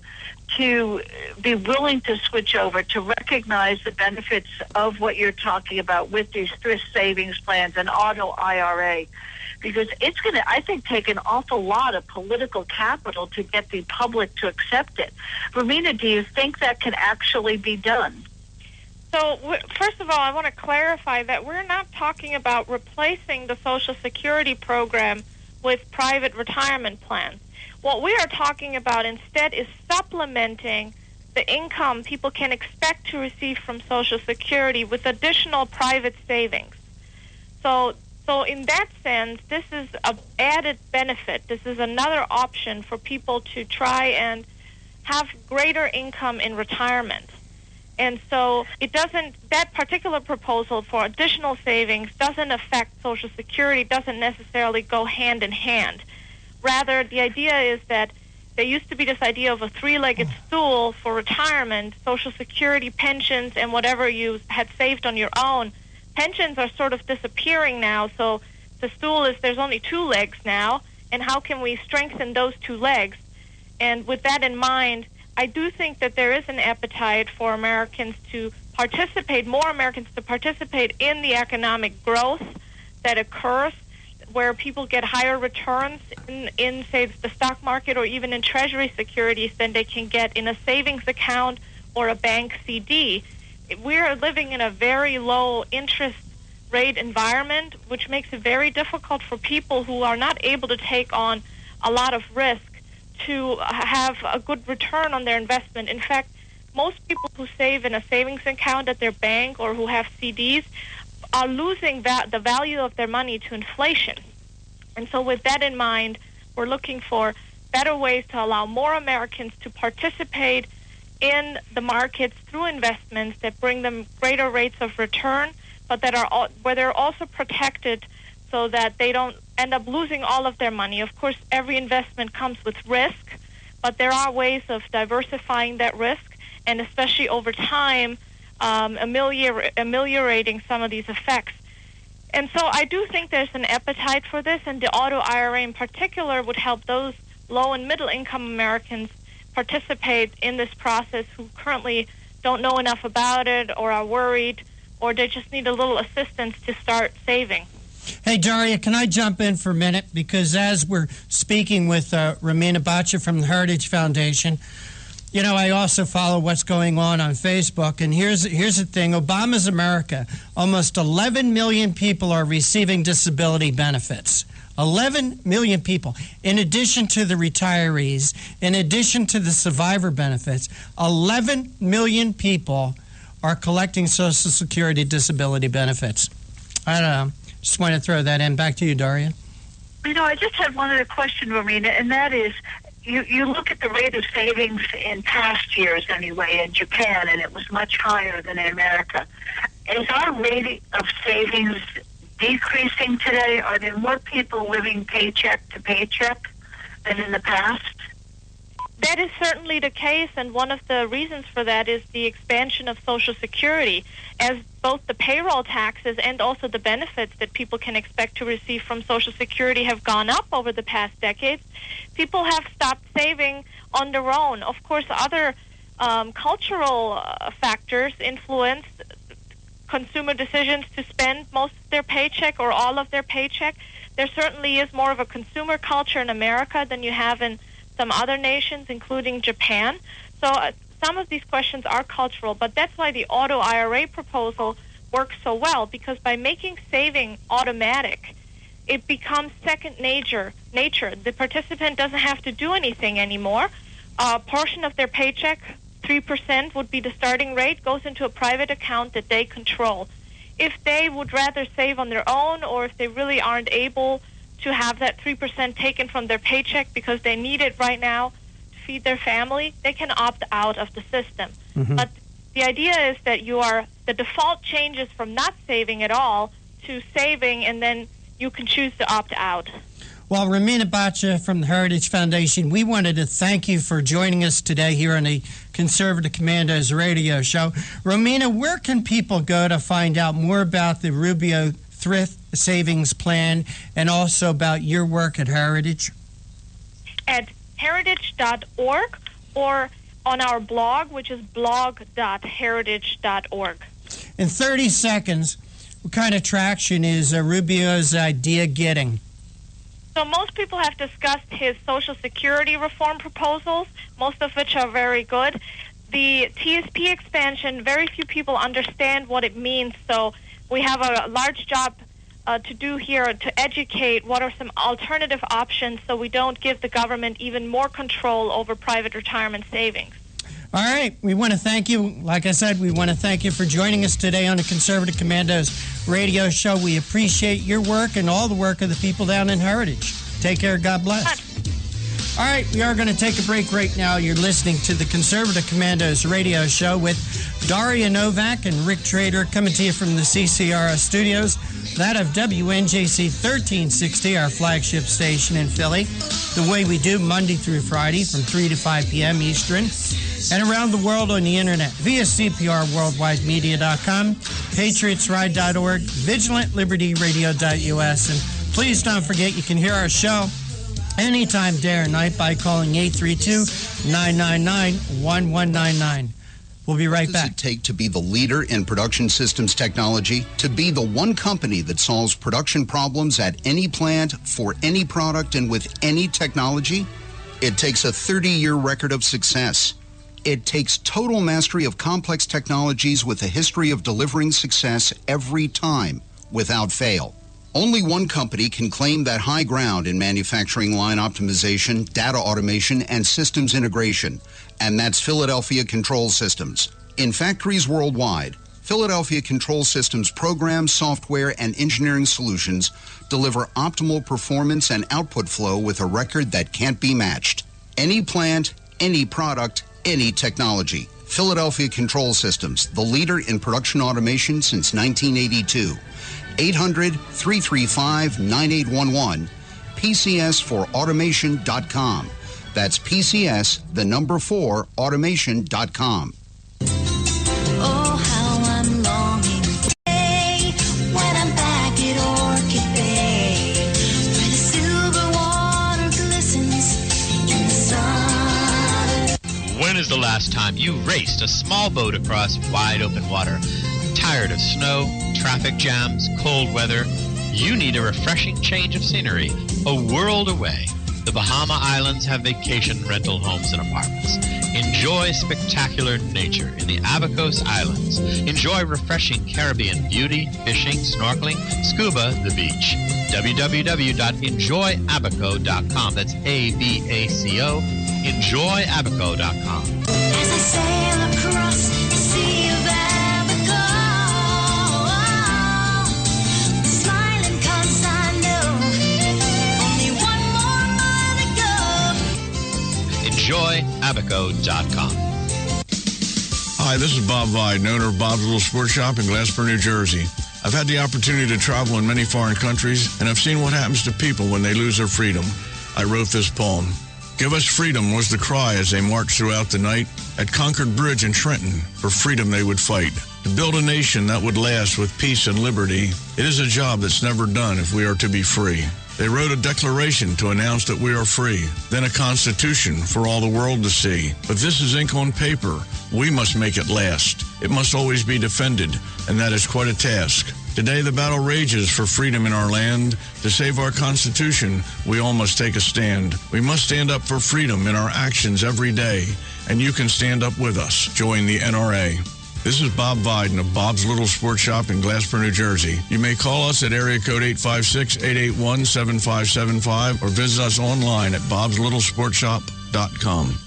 to be willing to switch over, to recognize the benefits of what you're talking about with these thrift savings plans and auto IRA? Because it's going to, I think, take an awful lot of political capital to get the public to accept it. Romina, do you think that can actually be done? So, first of all, I want to clarify that we're not talking about replacing the Social Security program with private retirement plans. What we are talking about instead is supplementing the income people can expect to receive from Social Security with additional private savings. So in that sense, this is an added benefit. This is another option for people to try and have greater income in retirement. And so that particular proposal for additional savings doesn't affect Social Security, doesn't necessarily go hand in hand. Rather, the idea is that there used to be this idea of a three-legged stool for retirement, Social Security, pensions, and whatever you had saved on your own. Pensions are sort of disappearing now, so the stool is there's only two legs now, and how can we strengthen those two legs? And with that in mind, I do think that there is an appetite for Americans to participate, more Americans to participate in the economic growth that occurs, where people get higher returns in, say, the stock market or even in Treasury securities than they can get in a savings account or a bank CD. We are living in a very low interest rate environment, which makes it very difficult for people who are not able to take on a lot of risk to have a good return on their investment. In fact, most people who save in a savings account at their bank or who have CDs are losing the value of their money to inflation. And so with that in mind, we're looking for better ways to allow more Americans to participate in the markets through investments that bring them greater rates of return, but that are where they're also protected so that they don't end up losing all of their money. Of course, every investment comes with risk, but there are ways of diversifying that risk, and especially over time, ameliorating some of these effects. And so I do think there's an appetite for this, and the auto IRA in particular would help those low and middle income Americans participate in this process who currently don't know enough about it or are worried or they just need a little assistance to start saving. Hey, Daria, can I jump in for a minute? Because as we're speaking with Romina Bacha from the Heritage Foundation, I also follow what's going on Facebook, and here's the thing. Obama's America, almost 11 million people are receiving disability benefits. 11 million people. In addition to the retirees, in addition to the survivor benefits, 11 million people are collecting Social Security disability benefits. I don't know. Just want to throw that in. Back to you, Daria. I just had one other question, Romina, and that is, you look at the rate of savings in past years anyway in Japan, and it was much higher than in America. Is our rate of savings decreasing today? Are there more people living paycheck to paycheck than in the past? That is certainly the case, and one of the reasons for that is the expansion of Social Security, as both the payroll taxes and also the benefits that people can expect to receive from Social Security have gone up over the past decades. People have stopped saving on their own. Of course, other cultural factors influence consumer decisions to spend most of their paycheck or all of their paycheck. There certainly is more of a consumer culture in America than you have in some other nations, including Japan. So some of these questions are cultural, but that's why the auto IRA proposal works so well, because by making saving automatic, it becomes second nature. The participant doesn't have to do anything anymore. A portion of their paycheck, 3% would be the starting rate, goes into a private account that they control. If they would rather save on their own, or if they really aren't able to have that 3% taken from their paycheck because they need it right now to feed their family, they can opt out of the system. Mm-hmm. But the idea is that the default changes from not saving at all to saving, and then you can choose to opt out. Well, Romina Bacha from the Heritage Foundation, we wanted to thank you for joining us today here on the Conservative Commandos radio show. Romina, where can people go to find out more about the Rubio Thrift Savings Plan and also about your work at Heritage? At heritage.org or on our blog, which is blog.heritage.org. In 30 seconds, what kind of traction is Rubio's idea getting? So most people have discussed his Social Security reform proposals, most of which are very good. The TSP expansion, very few people understand what it means, so we have a large job to do here to educate what are some alternative options so we don't give the government even more control over private retirement savings. All right. We want to thank you. Like I said, we want to thank you for joining us today on the Conservative Commandos radio show. We appreciate your work and all the work of the people down in Heritage. Take care. God bless. All right. We are going to take a break right now. You're listening to the Conservative Commandos radio show with Daria Novak and Rick Trader coming to you from the CCRS studios. That of WNJC 1360, our flagship station in Philly. The way we do Monday through Friday from 3 to 5 p.m. Eastern. And around the world on the internet via CPRWorldwideMedia.com, PatriotsRide.org, VigilantLibertyRadio.us. And please don't forget you can hear our show anytime, day or night by calling 832-999-1199. We'll be right back. What does it take to be the leader in production systems technology? To be the one company that solves production problems at any plant, for any product, and with any technology? It takes a 30-year record of success. It takes total mastery of complex technologies with a history of delivering success every time, without fail. Only one company can claim that high ground in manufacturing line optimization, data automation, and systems integration, and that's Philadelphia Control Systems. In factories worldwide, Philadelphia Control Systems programs, software, and engineering solutions deliver optimal performance and output flow with a record that can't be matched. Any plant, any product, any technology. Philadelphia Control Systems, the leader in production automation since 1982. 800-335-9811, PCS4automation.com. That's PCS, the number 4, automation.com. Oh, how I'm longing for the day when I'm back at Orchid Bay, where the silver water glistens in the sun. When is the last time you raced a small boat across wide open water? Tired of snow, traffic jams, cold weather? You need a refreshing change of scenery, a world away. The Bahama Islands have vacation rental homes and apartments. Enjoy spectacular nature in the Abacos Islands. Enjoy refreshing Caribbean beauty, fishing, snorkeling, scuba, the beach. www.enjoyabaco.com. That's ABACO. Enjoyabaco.com. As I sail across the sea of Abaco, the smiling coast I know, only one more mile to go. Enjoyabaco.com. Hi, this is Bob Vide, owner of Bob's Little Sports Shop in Glasper, New Jersey. I've had the opportunity to travel in many foreign countries, and I've seen what happens to people when they lose their freedom. I wrote this poem. Give us freedom was the cry as they marched throughout the night. At Concord Bridge in Trenton, for freedom they would fight. To build a nation that would last with peace and liberty, it is a job that's never done if we are to be free. They wrote a declaration to announce that we are free, then a constitution for all the world to see. But this is ink on paper. We must make it last. It must always be defended, and that is quite a task. Today the battle rages for freedom in our land. To save our Constitution, we all must take a stand. We must stand up for freedom in our actions every day, and you can stand up with us. Join the NRA. This is Bob Viden of Bob's Little Sports Shop in Glasper, New Jersey. You may call us at area code 856-881-7575 or visit us online at bobslittlesportshop.com.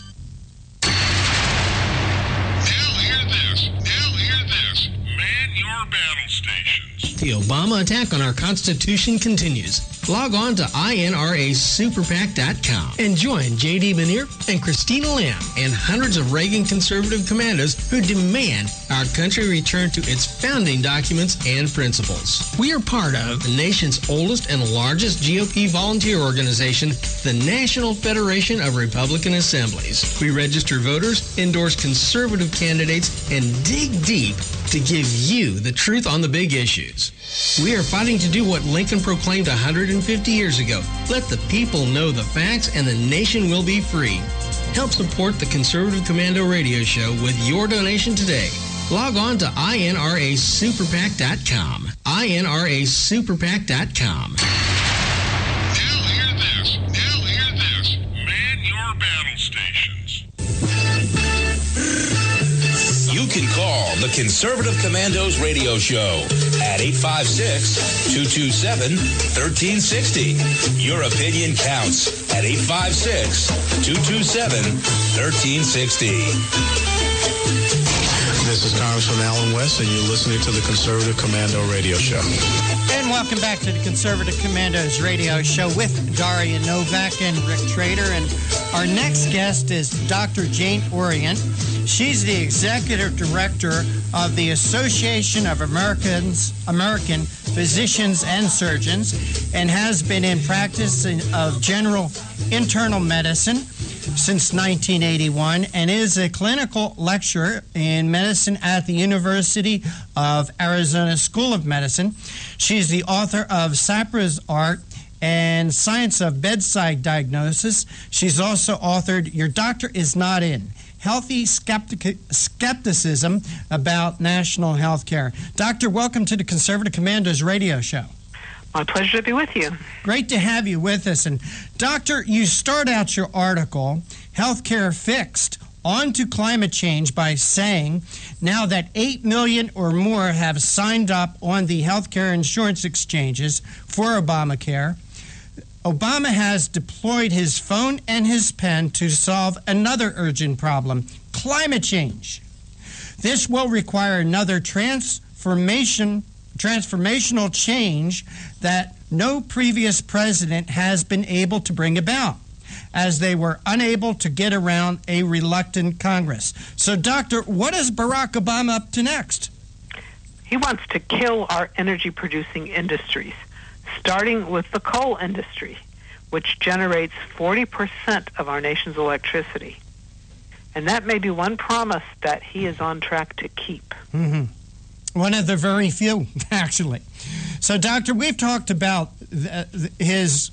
Man your battle stations. The Obama attack on our Constitution continues. Log on to INRASuperPAC.com and join J.D. Manier and Christina Lamb and hundreds of Reagan conservative commandos who demand our country return to its founding documents and principles. We are part of the nation's oldest and largest GOP volunteer organization, the National Federation of Republican Assemblies. We register voters, endorse conservative candidates, and dig deep to give you the truth on the big issues. We are fighting to do what Lincoln proclaimed 150 years ago. Let the people know the facts and the nation will be free. Help support the Conservative Commando Radio Show with your donation today. Log on to INRASuperPAC.com. INRASuperPAC.com. Now hear this. Man your battle stations. You can call the Conservative Commandos Radio Show at 856-227-1360. Your opinion counts at 856-227-1360. This is Congressman Alan West, and you're listening to the Conservative Commando Radio Show. And welcome back to the Conservative Commandos Radio Show with Daria Novak and Rick Trader. And our next guest is Dr. Jane Orient. She's the Executive Director of the Association of American Physicians and Surgeons and has been in practice of general internal medicine since 1981 and is a clinical lecturer in medicine at the University of Arizona School of Medicine. She's the author of Sapra's Art and Science of Bedside Diagnosis. She's also authored Your Doctor Is Not In, Healthy Skepticism About National Health Care. Doctor, welcome to the Conservative Commandos Radio Show. My pleasure to be with you. Great to have you with us. And Doctor, you start out your article, Healthcare Fixed, on to climate change by saying, now that 8 million or more have signed up on the healthcare insurance exchanges for Obamacare, Obama has deployed his phone and his pen to solve another urgent problem, climate change. This will require another transformational change that no previous president has been able to bring about, as they were unable to get around a reluctant Congress. So, Doctor, what is Barack Obama up to next? He wants to kill our energy-producing industries, starting with the coal industry, which generates 40% of our nation's electricity. And that may be one promise that he is on track to keep. Mm-hmm. One of the very few, actually. So, Doctor, we've talked about his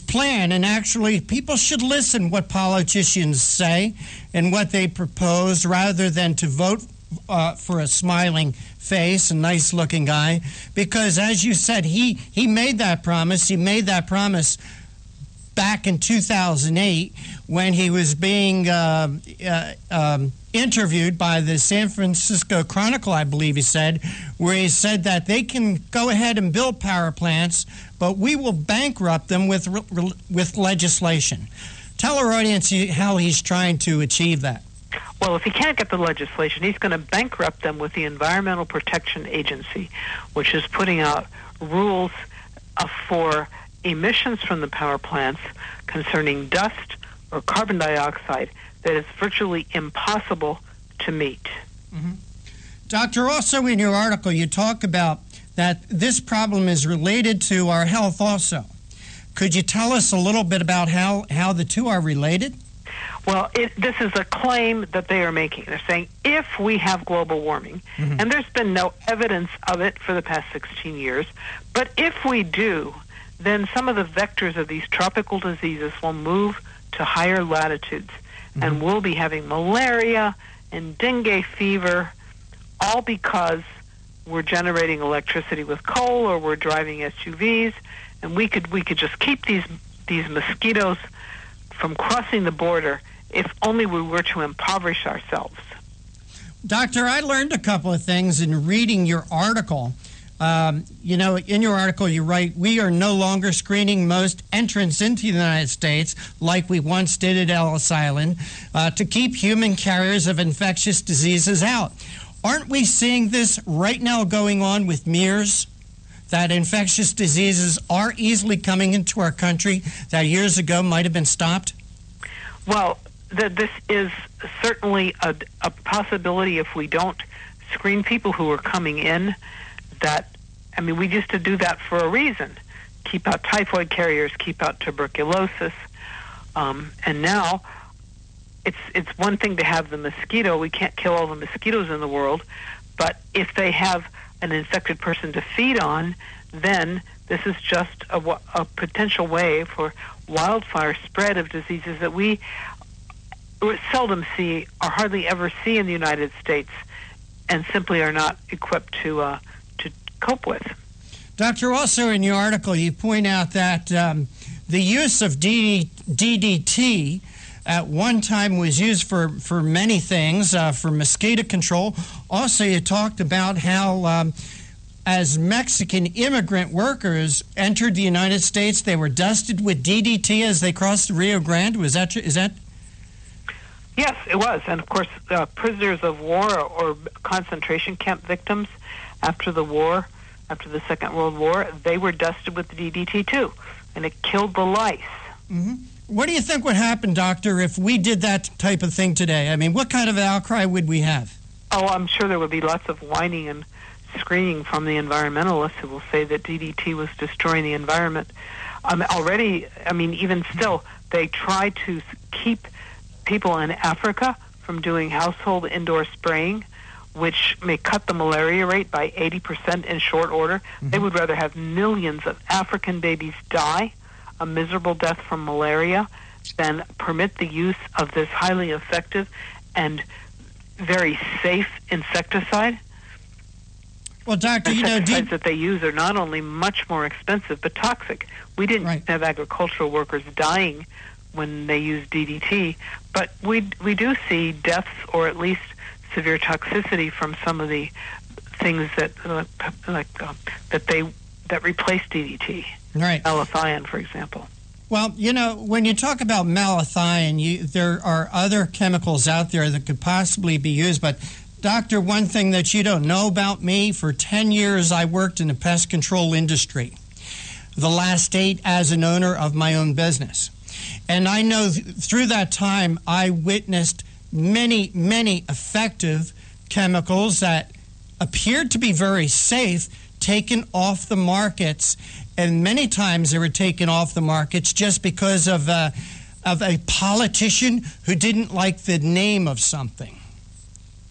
plan, and actually people should listen what politicians say and what they propose rather than to vote for a smiling face, a nice-looking guy, because, as you said, he made that promise. He made that promise back in 2008 when he was being interviewed by the San Francisco Chronicle, I believe he said, where he said that they can go ahead and build power plants, but we will bankrupt them with legislation. Tell our audience how he's trying to achieve that. Well, if he can't get the legislation, he's going to bankrupt them with the Environmental Protection Agency, which is putting out rules for emissions from the power plants concerning dust or carbon dioxide that is virtually impossible to meet. Mm-hmm. Doctor, also in your article, you talk about that this problem is related to our health also. Could you tell us a little bit about how the two are related? Well, this is a claim that they are making. They're saying if we have global warming, mm-hmm. and there's been no evidence of it for the past 16 years, but if we do, then some of the vectors of these tropical diseases will move to higher latitudes, mm-hmm. and we'll be having malaria and dengue fever, all because we're generating electricity with coal or we're driving SUVs, and we could just keep these mosquitoes from crossing the border if only we were to impoverish ourselves. Doctor, I learned a couple of things in reading your article. In your article you write, we are no longer screening most entrants into the United States like we once did at Ellis Island to keep human carriers of infectious diseases out. Aren't we seeing this right now going on with MERS? that infectious diseases are easily coming into our country that years ago might have been stopped? Well, this is certainly a possibility if we don't screen people who are coming in. We used to do that for a reason. Keep out typhoid carriers, keep out tuberculosis. And now it's one thing to have the mosquito. We can't kill all the mosquitoes in the world. But if they have an infected person to feed on, then this is just a potential way for wildfire spread of diseases that we seldom see or hardly ever see in the United States and simply are not equipped to cope with. Doctor, also in your article, you point out that the use of DDT at one time was used for many things, for mosquito control. Also, you talked about how as Mexican immigrant workers entered the United States, they were dusted with DDT as they crossed the Rio Grande. Was that true? Is that? Yes, it was. And, of course, prisoners of war or concentration camp victims after the war, after the Second World War, they were dusted with the DDT, too, and it killed the lice. Mm-hmm. What do you think would happen, Doctor, if we did that type of thing today? I mean, what kind of outcry would we have? Oh, I'm sure there would be lots of whining and screaming from the environmentalists who will say that DDT was destroying the environment. Even still, they try to keep people in Africa from doing household indoor spraying, which may cut the malaria rate by 80% in short order. Mm-hmm. They would rather have millions of African babies die a miserable death from malaria than permit the use of this highly effective and very safe insecticide. Well, Doctor, insecticides that they use are not only much more expensive but toxic. We didn't have agricultural workers dying when they use DDT, but we do see deaths or at least severe toxicity from some of the things that replace DDT. Right. Malathion, for example. Well, when you talk about malathion, there are other chemicals out there that could possibly be used. But, Doctor, one thing that you don't know about me, for 10 years I worked in the pest control industry. The last 8 as an owner of my own business. And I know through that time I witnessed many, many effective chemicals that appeared to be very safe taken off the markets, and many times they were taken off the markets just because of a politician who didn't like the name of something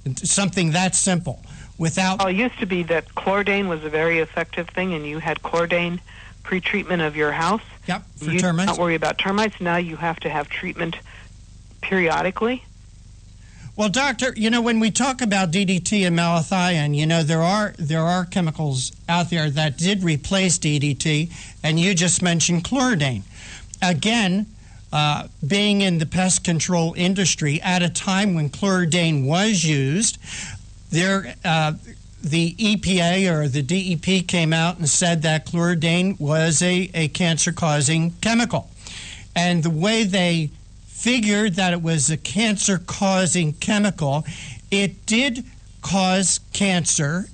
that simple. It used to be that chlordane was a very effective thing, and you had chlordane pre-treatment of your house. Yep, for you termites. Don't worry about termites. Now you have to have treatment periodically. Well, Doctor, when we talk about DDT and malathion, there are chemicals out there that did replace DDT, and you just mentioned chlordane. Again, being in the pest control industry at a time when chlordane was used, the EPA or the DEP came out and said that chlordane was a cancer-causing chemical. And the way they figured that it was a cancer-causing chemical, it did cause cancer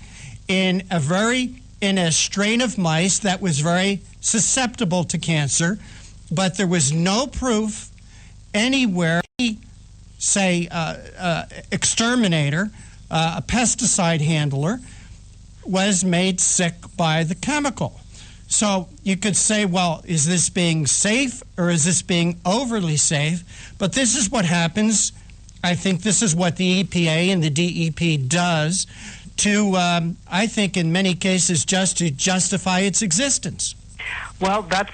in a strain of mice that was very susceptible to cancer, but there was no proof anywhere, say, exterminator, a pesticide handler, was made sick by the chemical. So you could say, well, is this being safe or is this being overly safe? But this is what happens. I think this is what the EPA and the DEP does to, I think in many cases, just to justify its existence. Well, that's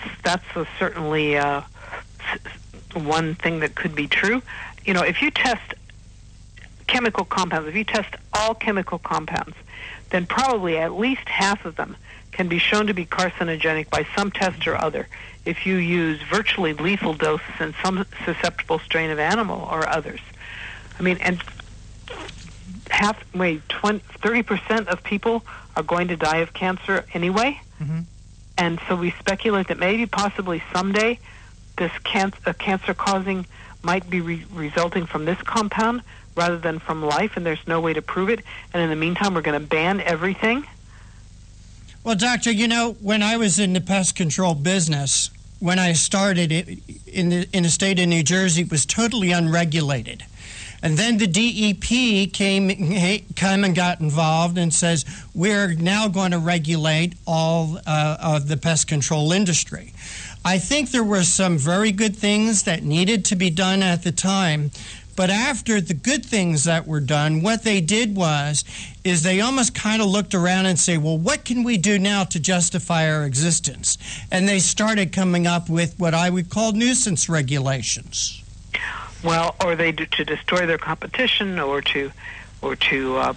certainly one thing that could be true. If you test chemical compounds, if you test all chemical compounds, then probably at least half of them can be shown to be carcinogenic by some test or other if you use virtually lethal doses in some susceptible strain of animal or others. And 30% of people are going to die of cancer anyway. Mm-hmm. And so we speculate that maybe possibly someday this cancer-causing might be resulting from this compound rather than from life, and there's no way to prove it. And in the meantime, we're going to ban everything. Well, Doctor, when I was in the pest control business, when I started it in the state of New Jersey, it was totally unregulated. And then the DEP came and got involved and says, we're now going to regulate all of the pest control industry. I think there were some very good things that needed to be done at the time. But after the good things that were done, what they did is they almost kind of looked around and say, well, what can we do now to justify our existence? And they started coming up with what I would call nuisance regulations. Well, or they do to destroy their competition, or to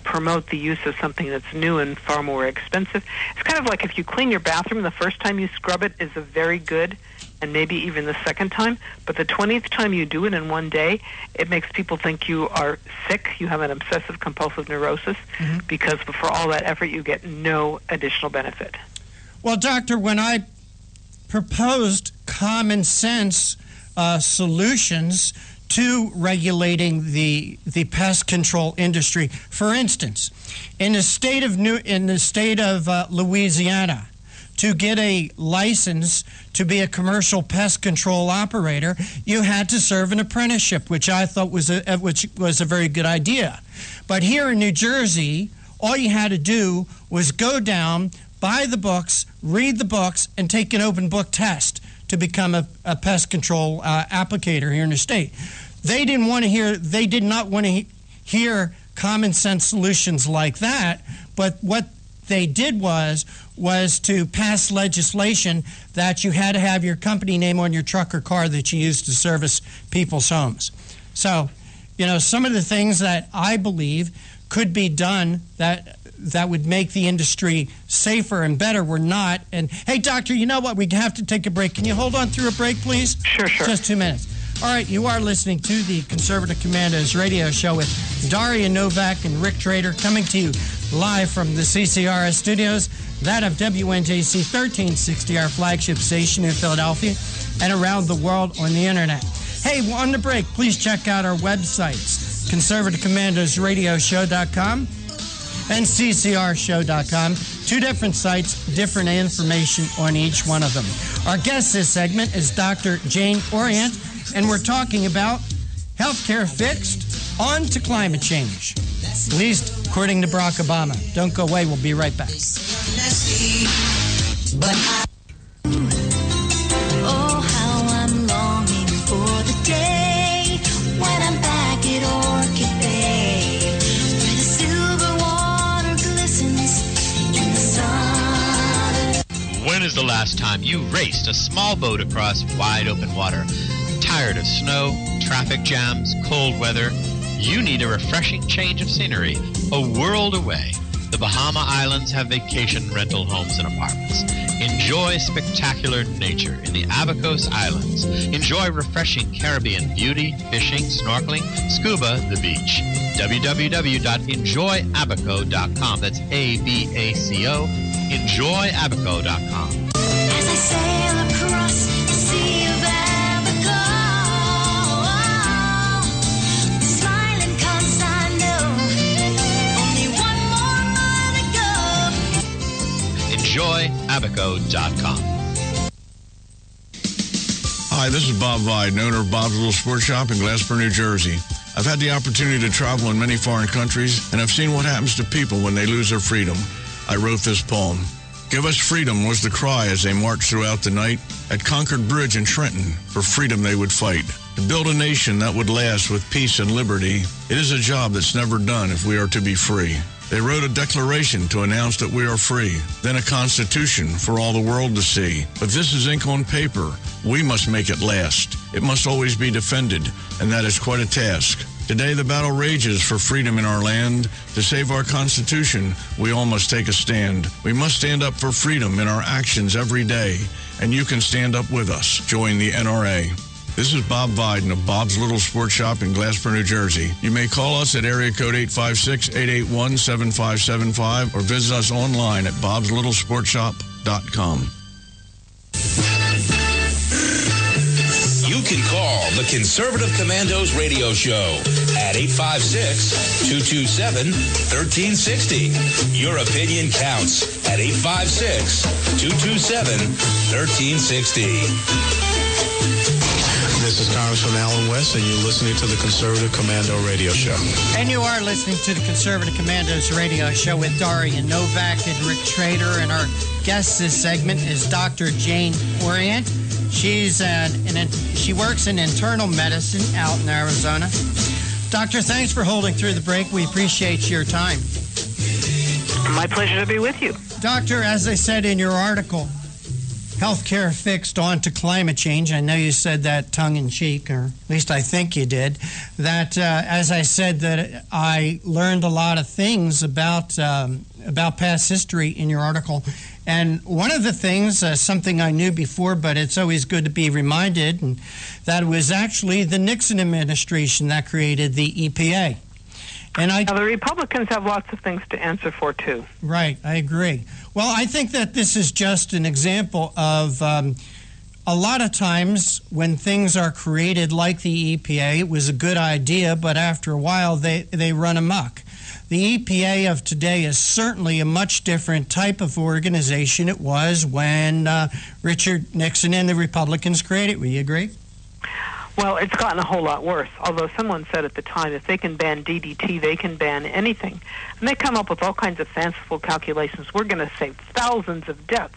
promote the use of something that's new and far more expensive. It's kind of like if you clean your bathroom, the first time you scrub it is a very good, and maybe even the second time, but the 20th time you do it in one day, it makes people think you are sick, you have an obsessive compulsive neurosis, because for all that effort you get no additional benefit. Well, Doctor, when I proposed common sense solutions to regulating the pest control industry, for instance, in the state of Louisiana, to get a license to be a commercial pest control operator, you had to serve an apprenticeship, which I thought was a very good idea. But here in New Jersey, all you had to do was go down, buy the books, read the books, and take an open book test to become a pest control applicator here in the state. They did not want to hear common sense solutions like that, but what they did was to pass legislation that you had to have your company name on your truck or car that you used to service people's homes. So, some of the things that I believe could be done that would make the industry safer and better were not. And, hey, Doctor, you know what? We have to take a break. Can you hold on through a break, please? Sure. Just 2 minutes. All right, you are listening to the Conservative Commandos radio show with Daria Novak and Rick Trader, coming to you live from the CCRS studios, that of WNJC 1360, our flagship station in Philadelphia, and around the world on the internet. Hey, on the break, please check out our websites, conservativecommandosradioshow.com and ccrshow.com. Two different sites, different information on each one of them. Our guest this segment is Dr. Jane Orient, and we're talking about healthcare fixed, on to climate change. At least according to Barack Obama. Don't go away. We'll be right back. Oh, how I'm longing for the day when I'm back at Orchid Bay, where the silver water glistens in the sun. When is the last time you raced a small boat across wide open water? Tired of snow, traffic jams, cold weather? You need a refreshing change of scenery, a world away. The Bahama Islands have vacation rental homes and apartments. Enjoy spectacular nature in the Abacos Islands. Enjoy refreshing Caribbean beauty, fishing, snorkeling, scuba, the beach. www.enjoyabaco.com. That's ABACO. Enjoyabaco.com. As I sail across the sea of Abaco, smiling 'cause I know only one more mile to go. Enjoyabaco.com. Hi, this is Bob Vide, owner of Bob's Little Sports Shop in Glassboro, New Jersey. I've had the opportunity to travel in many foreign countries, and I've seen what happens to people when they lose their freedom. I wrote this poem. Give us freedom was the cry as they marched throughout the night. At Concord Bridge in Trenton, for freedom they would fight. To build a nation that would last with peace and liberty, it is a job that's never done if we are to be free. They wrote a declaration to announce that we are free, then a constitution for all the world to see. But this is ink on paper. We must make it last. It must always be defended, and that is quite a task. Today the battle rages for freedom in our land. To save our Constitution, we all must take a stand. We must stand up for freedom in our actions every day, and you can stand up with us. Join the NRA. This is Bob Viden of Bob's Little Sports Shop in Glassboro, New Jersey. You may call us at area code 856-881-7575 or visit us online at bobslittle.sportshop.com. You can call the Conservative Commandos radio show at 856-227-1360. Your opinion counts at 856-227-1360. This is Congressman Alan West, and you're listening to the Conservative Commando Radio Show. And you are listening to the Conservative Commandos Radio Show with Daria Novak and Rick Trader. And our guest this segment is Dr. Jane Orient. She works in internal medicine out in Arizona. Doctor, thanks for holding through the break. We appreciate your time. My pleasure to be with you. Doctor, as I said in your article, healthcare fixed onto climate change. I know you said that tongue-in-cheek, or at least I think you did. That, as I said, that I learned a lot of things about past history in your article. And one of the things, something I knew before, but it's always good to be reminded, and that was actually the Nixon administration that created the EPA. And now, the Republicans have lots of things to answer for, too. Right, I agree. Well, I think that this is just an example of a lot of times when things are created like the EPA, it was a good idea, but after a while they run amok. The EPA of today is certainly a much different type of organization it was when Richard Nixon and the Republicans created it. Will you agree? Well, it's gotten a whole lot worse, although someone said at the time, if they can ban DDT, they can ban anything. And they come up with all kinds of fanciful calculations. We're going to save thousands of deaths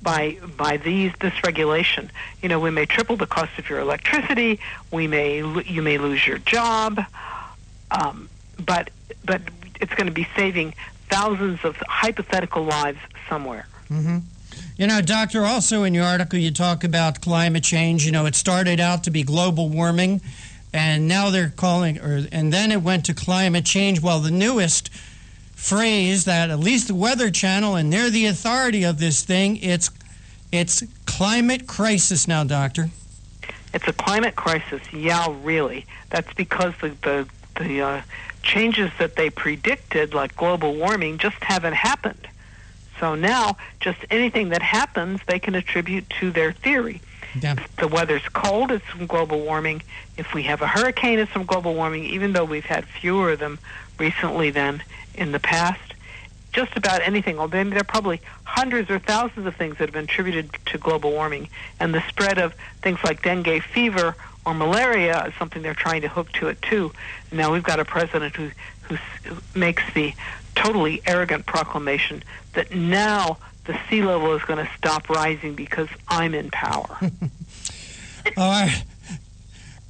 by this regulation. You know, we may triple the cost of your electricity, you may lose your job, but it's going to be saving thousands of hypothetical lives somewhere. Mm-hmm. You know, Doctor, also in your article you talk about climate change. You know, it started out to be global warming, and now they're calling, and then it went to climate change. Well, the newest phrase that at least the Weather Channel, and they're the authority of this thing, it's climate crisis now, Doctor. It's a climate crisis, yeah, really. That's because the changes that they predicted, like global warming, just haven't happened. So now, just anything that happens, they can attribute to their theory. Yeah. If the weather's cold, it's from global warming. If we have a hurricane, it's from global warming, even though we've had fewer of them recently than in the past. Just about anything. Although there are probably hundreds or thousands of things that have been attributed to global warming. And the spread of things like dengue fever or malaria is something they're trying to hook to it, too. Now we've got a president who makes the totally arrogant proclamation that now the sea level is going to stop rising because I'm in power. Oh,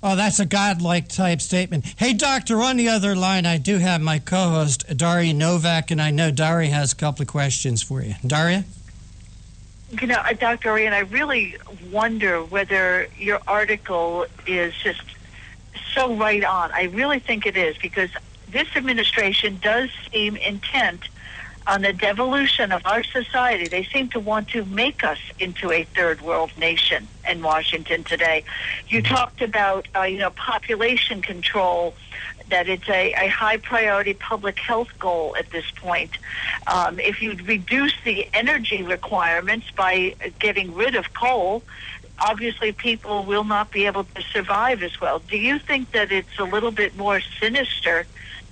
that's a godlike type statement. Hey, Doctor, on the other line, I do have my co-host, Daria Novak, and I know Daria has a couple of questions for you. Daria? You know, Dr. Orion, I really wonder whether your article is just so right on. I really think it is, because this administration does seem intent on the devolution of our society. They seem to want to make us into a third world nation in Washington today. You talked about, population control, that it's a high priority public health goal at this point. If you reduce the energy requirements by getting rid of coal, obviously people will not be able to survive as well. Do you think that it's a little bit more sinister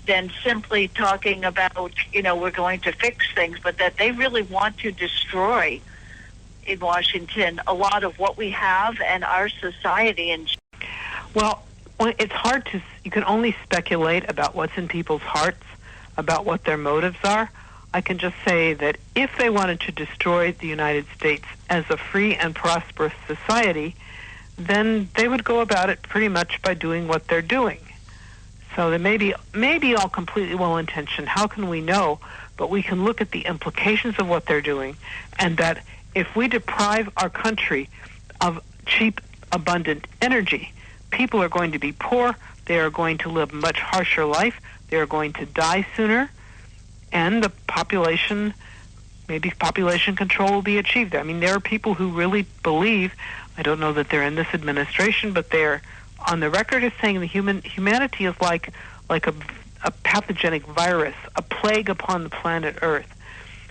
than simply talking about, we're going to fix things, but that they really want to destroy in Washington a lot of what we have and our society? Well, it's hard to, you can only speculate about what's in people's hearts, about what their motives are. I can just say that if they wanted to destroy the United States as a free and prosperous society, then they would go about it pretty much by doing what they're doing. So they may be all completely well-intentioned. How can we know? But we can look at the implications of what they're doing, and that if we deprive our country of cheap, abundant energy, people are going to be poor, they are going to live a much harsher life, they are going to die sooner, and the population control will be achieved. I mean, there are people who really believe, I don't know that they're in this administration, but they're on the record as saying the humanity is like a pathogenic virus, a plague upon the planet Earth.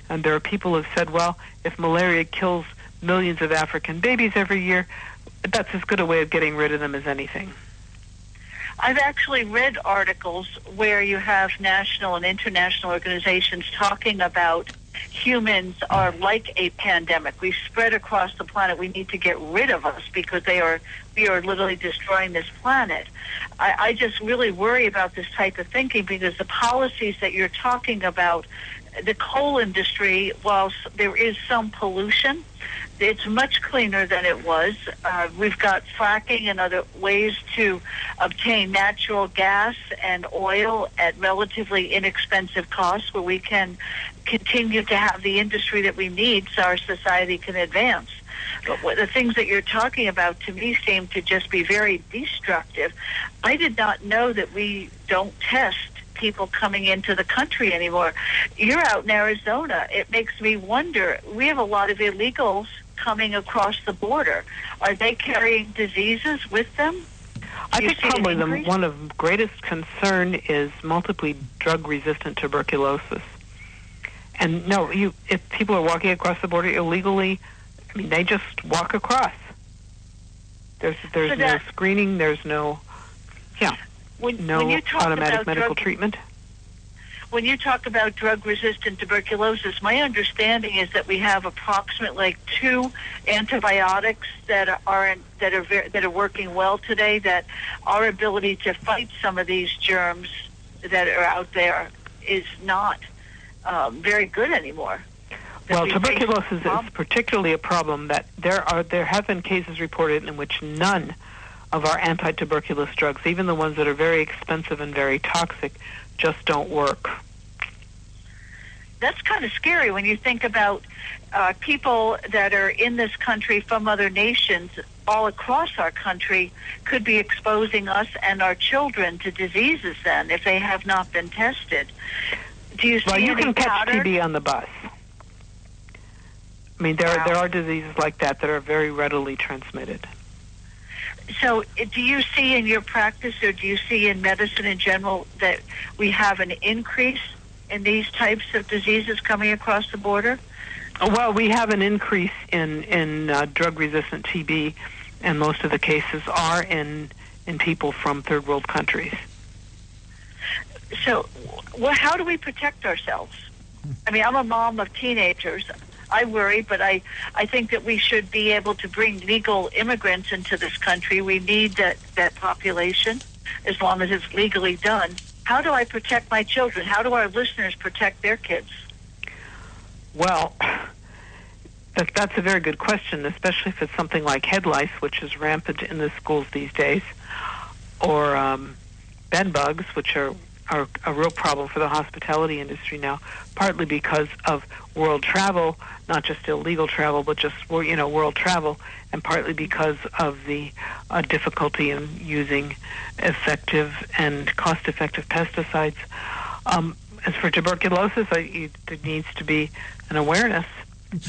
And there are people who have said, well, if malaria kills millions of African babies every year, that's as good a way of getting rid of them as anything. I've actually read articles where you have national and international organizations talking about humans are like a pandemic. We've spread across the planet. We need to get rid of us because we are literally destroying this planet. I just really worry about this type of thinking because the policies that you're talking about, the coal industry, whilst there is some pollution, it's much cleaner than it was. We've got fracking and other ways to obtain natural gas and oil at relatively inexpensive costs where we can continue to have the industry that we need so our society can advance. But the things that you're talking about to me seem to just be very destructive. I did not know that we don't test people coming into the country anymore. You're out in Arizona. It makes me wonder. We have a lot of illegals coming across the border. Are they carrying diseases with them? I think probably one of the greatest concern is multiply drug-resistant tuberculosis. And no, if people are walking across the border illegally, I mean, they just walk across. There's no screening. There's no, automatic medical treatment. When you talk about drug-resistant tuberculosis, my understanding is that we have approximately 2 antibiotics that are working well today. That our ability to fight some of these germs that are out there is not very good anymore. Well, tuberculosis is particularly a problem that there have been cases reported in which none of our anti-tuberculous drugs, even the ones that are very expensive and very toxic, just don't work. That's kind of scary when you think about people that are in this country from other nations all across our country could be exposing us and our children to diseases then if they have not been tested. Do you see Well, you can catch pattern? TB on the bus. I mean, there are diseases like that are very readily transmitted. So do you see in your practice or do you see in medicine in general that we have an increase in these types of diseases coming across the border? Well, we have an increase in drug-resistant TB, and most of the cases are in people from third world countries. So how do we protect ourselves? I mean, I'm a mom of teenagers. I worry, but I think that we should be able to bring legal immigrants into this country. We need that population as long as it's legally done. How do I protect my children? How do our listeners protect their kids? Well, that's a very good question, especially if it's something like head lice, which is rampant in the schools these days, or bed bugs, which are a real problem for the hospitality industry now, partly because of world travel, not just illegal travel, but just world travel, and partly because of the difficulty in using effective and cost-effective pesticides. As for tuberculosis, there needs to be an awareness.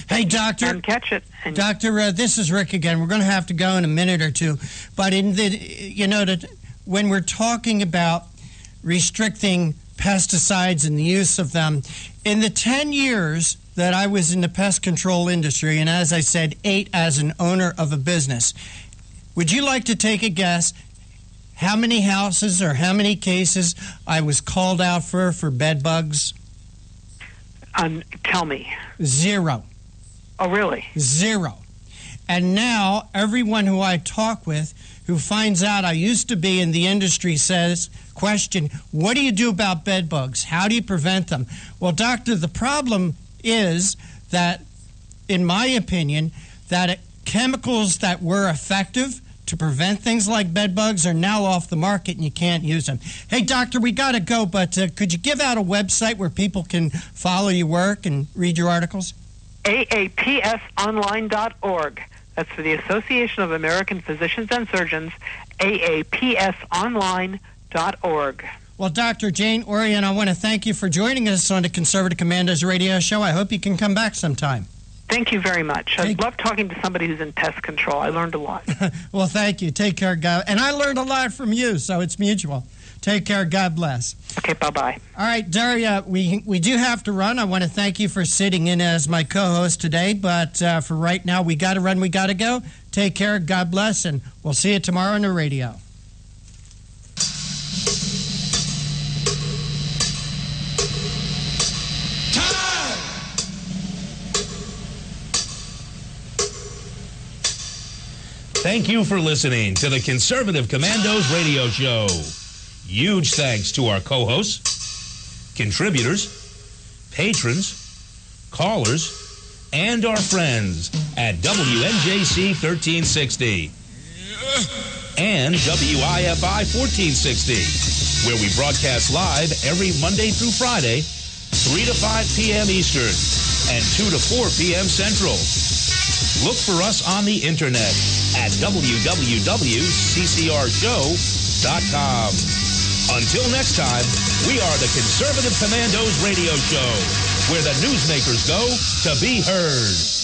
Hey, Doctor. And catch it. Doctor, this is Rick again. We're going to have to go in a minute or two, but when we're talking about restricting pesticides and the use of them, in the 10 years that I was in the pest control industry, and as I said, 8 as an owner of a business, would you like to take a guess how many houses or how many cases I was called out for bed bugs? Tell me. 0. Oh, really? 0. And now everyone who I talk with who finds out I used to be in the industry question, what do you do about bed bugs? How do you prevent them? Well, doctor, the problem is that, in my opinion, that chemicals that were effective to prevent things like bed bugs are now off the market and you can't use them. Hey, doctor, we got to go, but could you give out a website where people can follow your work and read your articles? AAPSonline.org. That's for the Association of American Physicians and Surgeons, AAPSonline.org. Well, Dr. Jane Orion, I want to thank you for joining us on the Conservative Commandos radio show. I hope you can come back sometime. Thank you very much. I love talking to somebody who's in pest control. I learned a lot. Well, thank you. Take care, God. And I learned a lot from you, so it's mutual. Take care. God bless. Okay, bye-bye. All right, Daria, we do have to run. I want to thank you for sitting in as my co-host today, but for right now, we got to run. We got to go. Take care. God bless, and we'll see you tomorrow on the radio. Thank you for listening to the Conservative Commandos radio show. Huge thanks to our co-hosts, contributors, patrons, callers, and our friends at WNJC 1360 and WIFI 1460, where we broadcast live every Monday through Friday, 3 to 5 p.m. Eastern and 2 to 4 p.m. Central. Look for us on the internet at www.ccrshow.com. Until next time, we are the Conservative Commandos radio show, where the newsmakers go to be heard.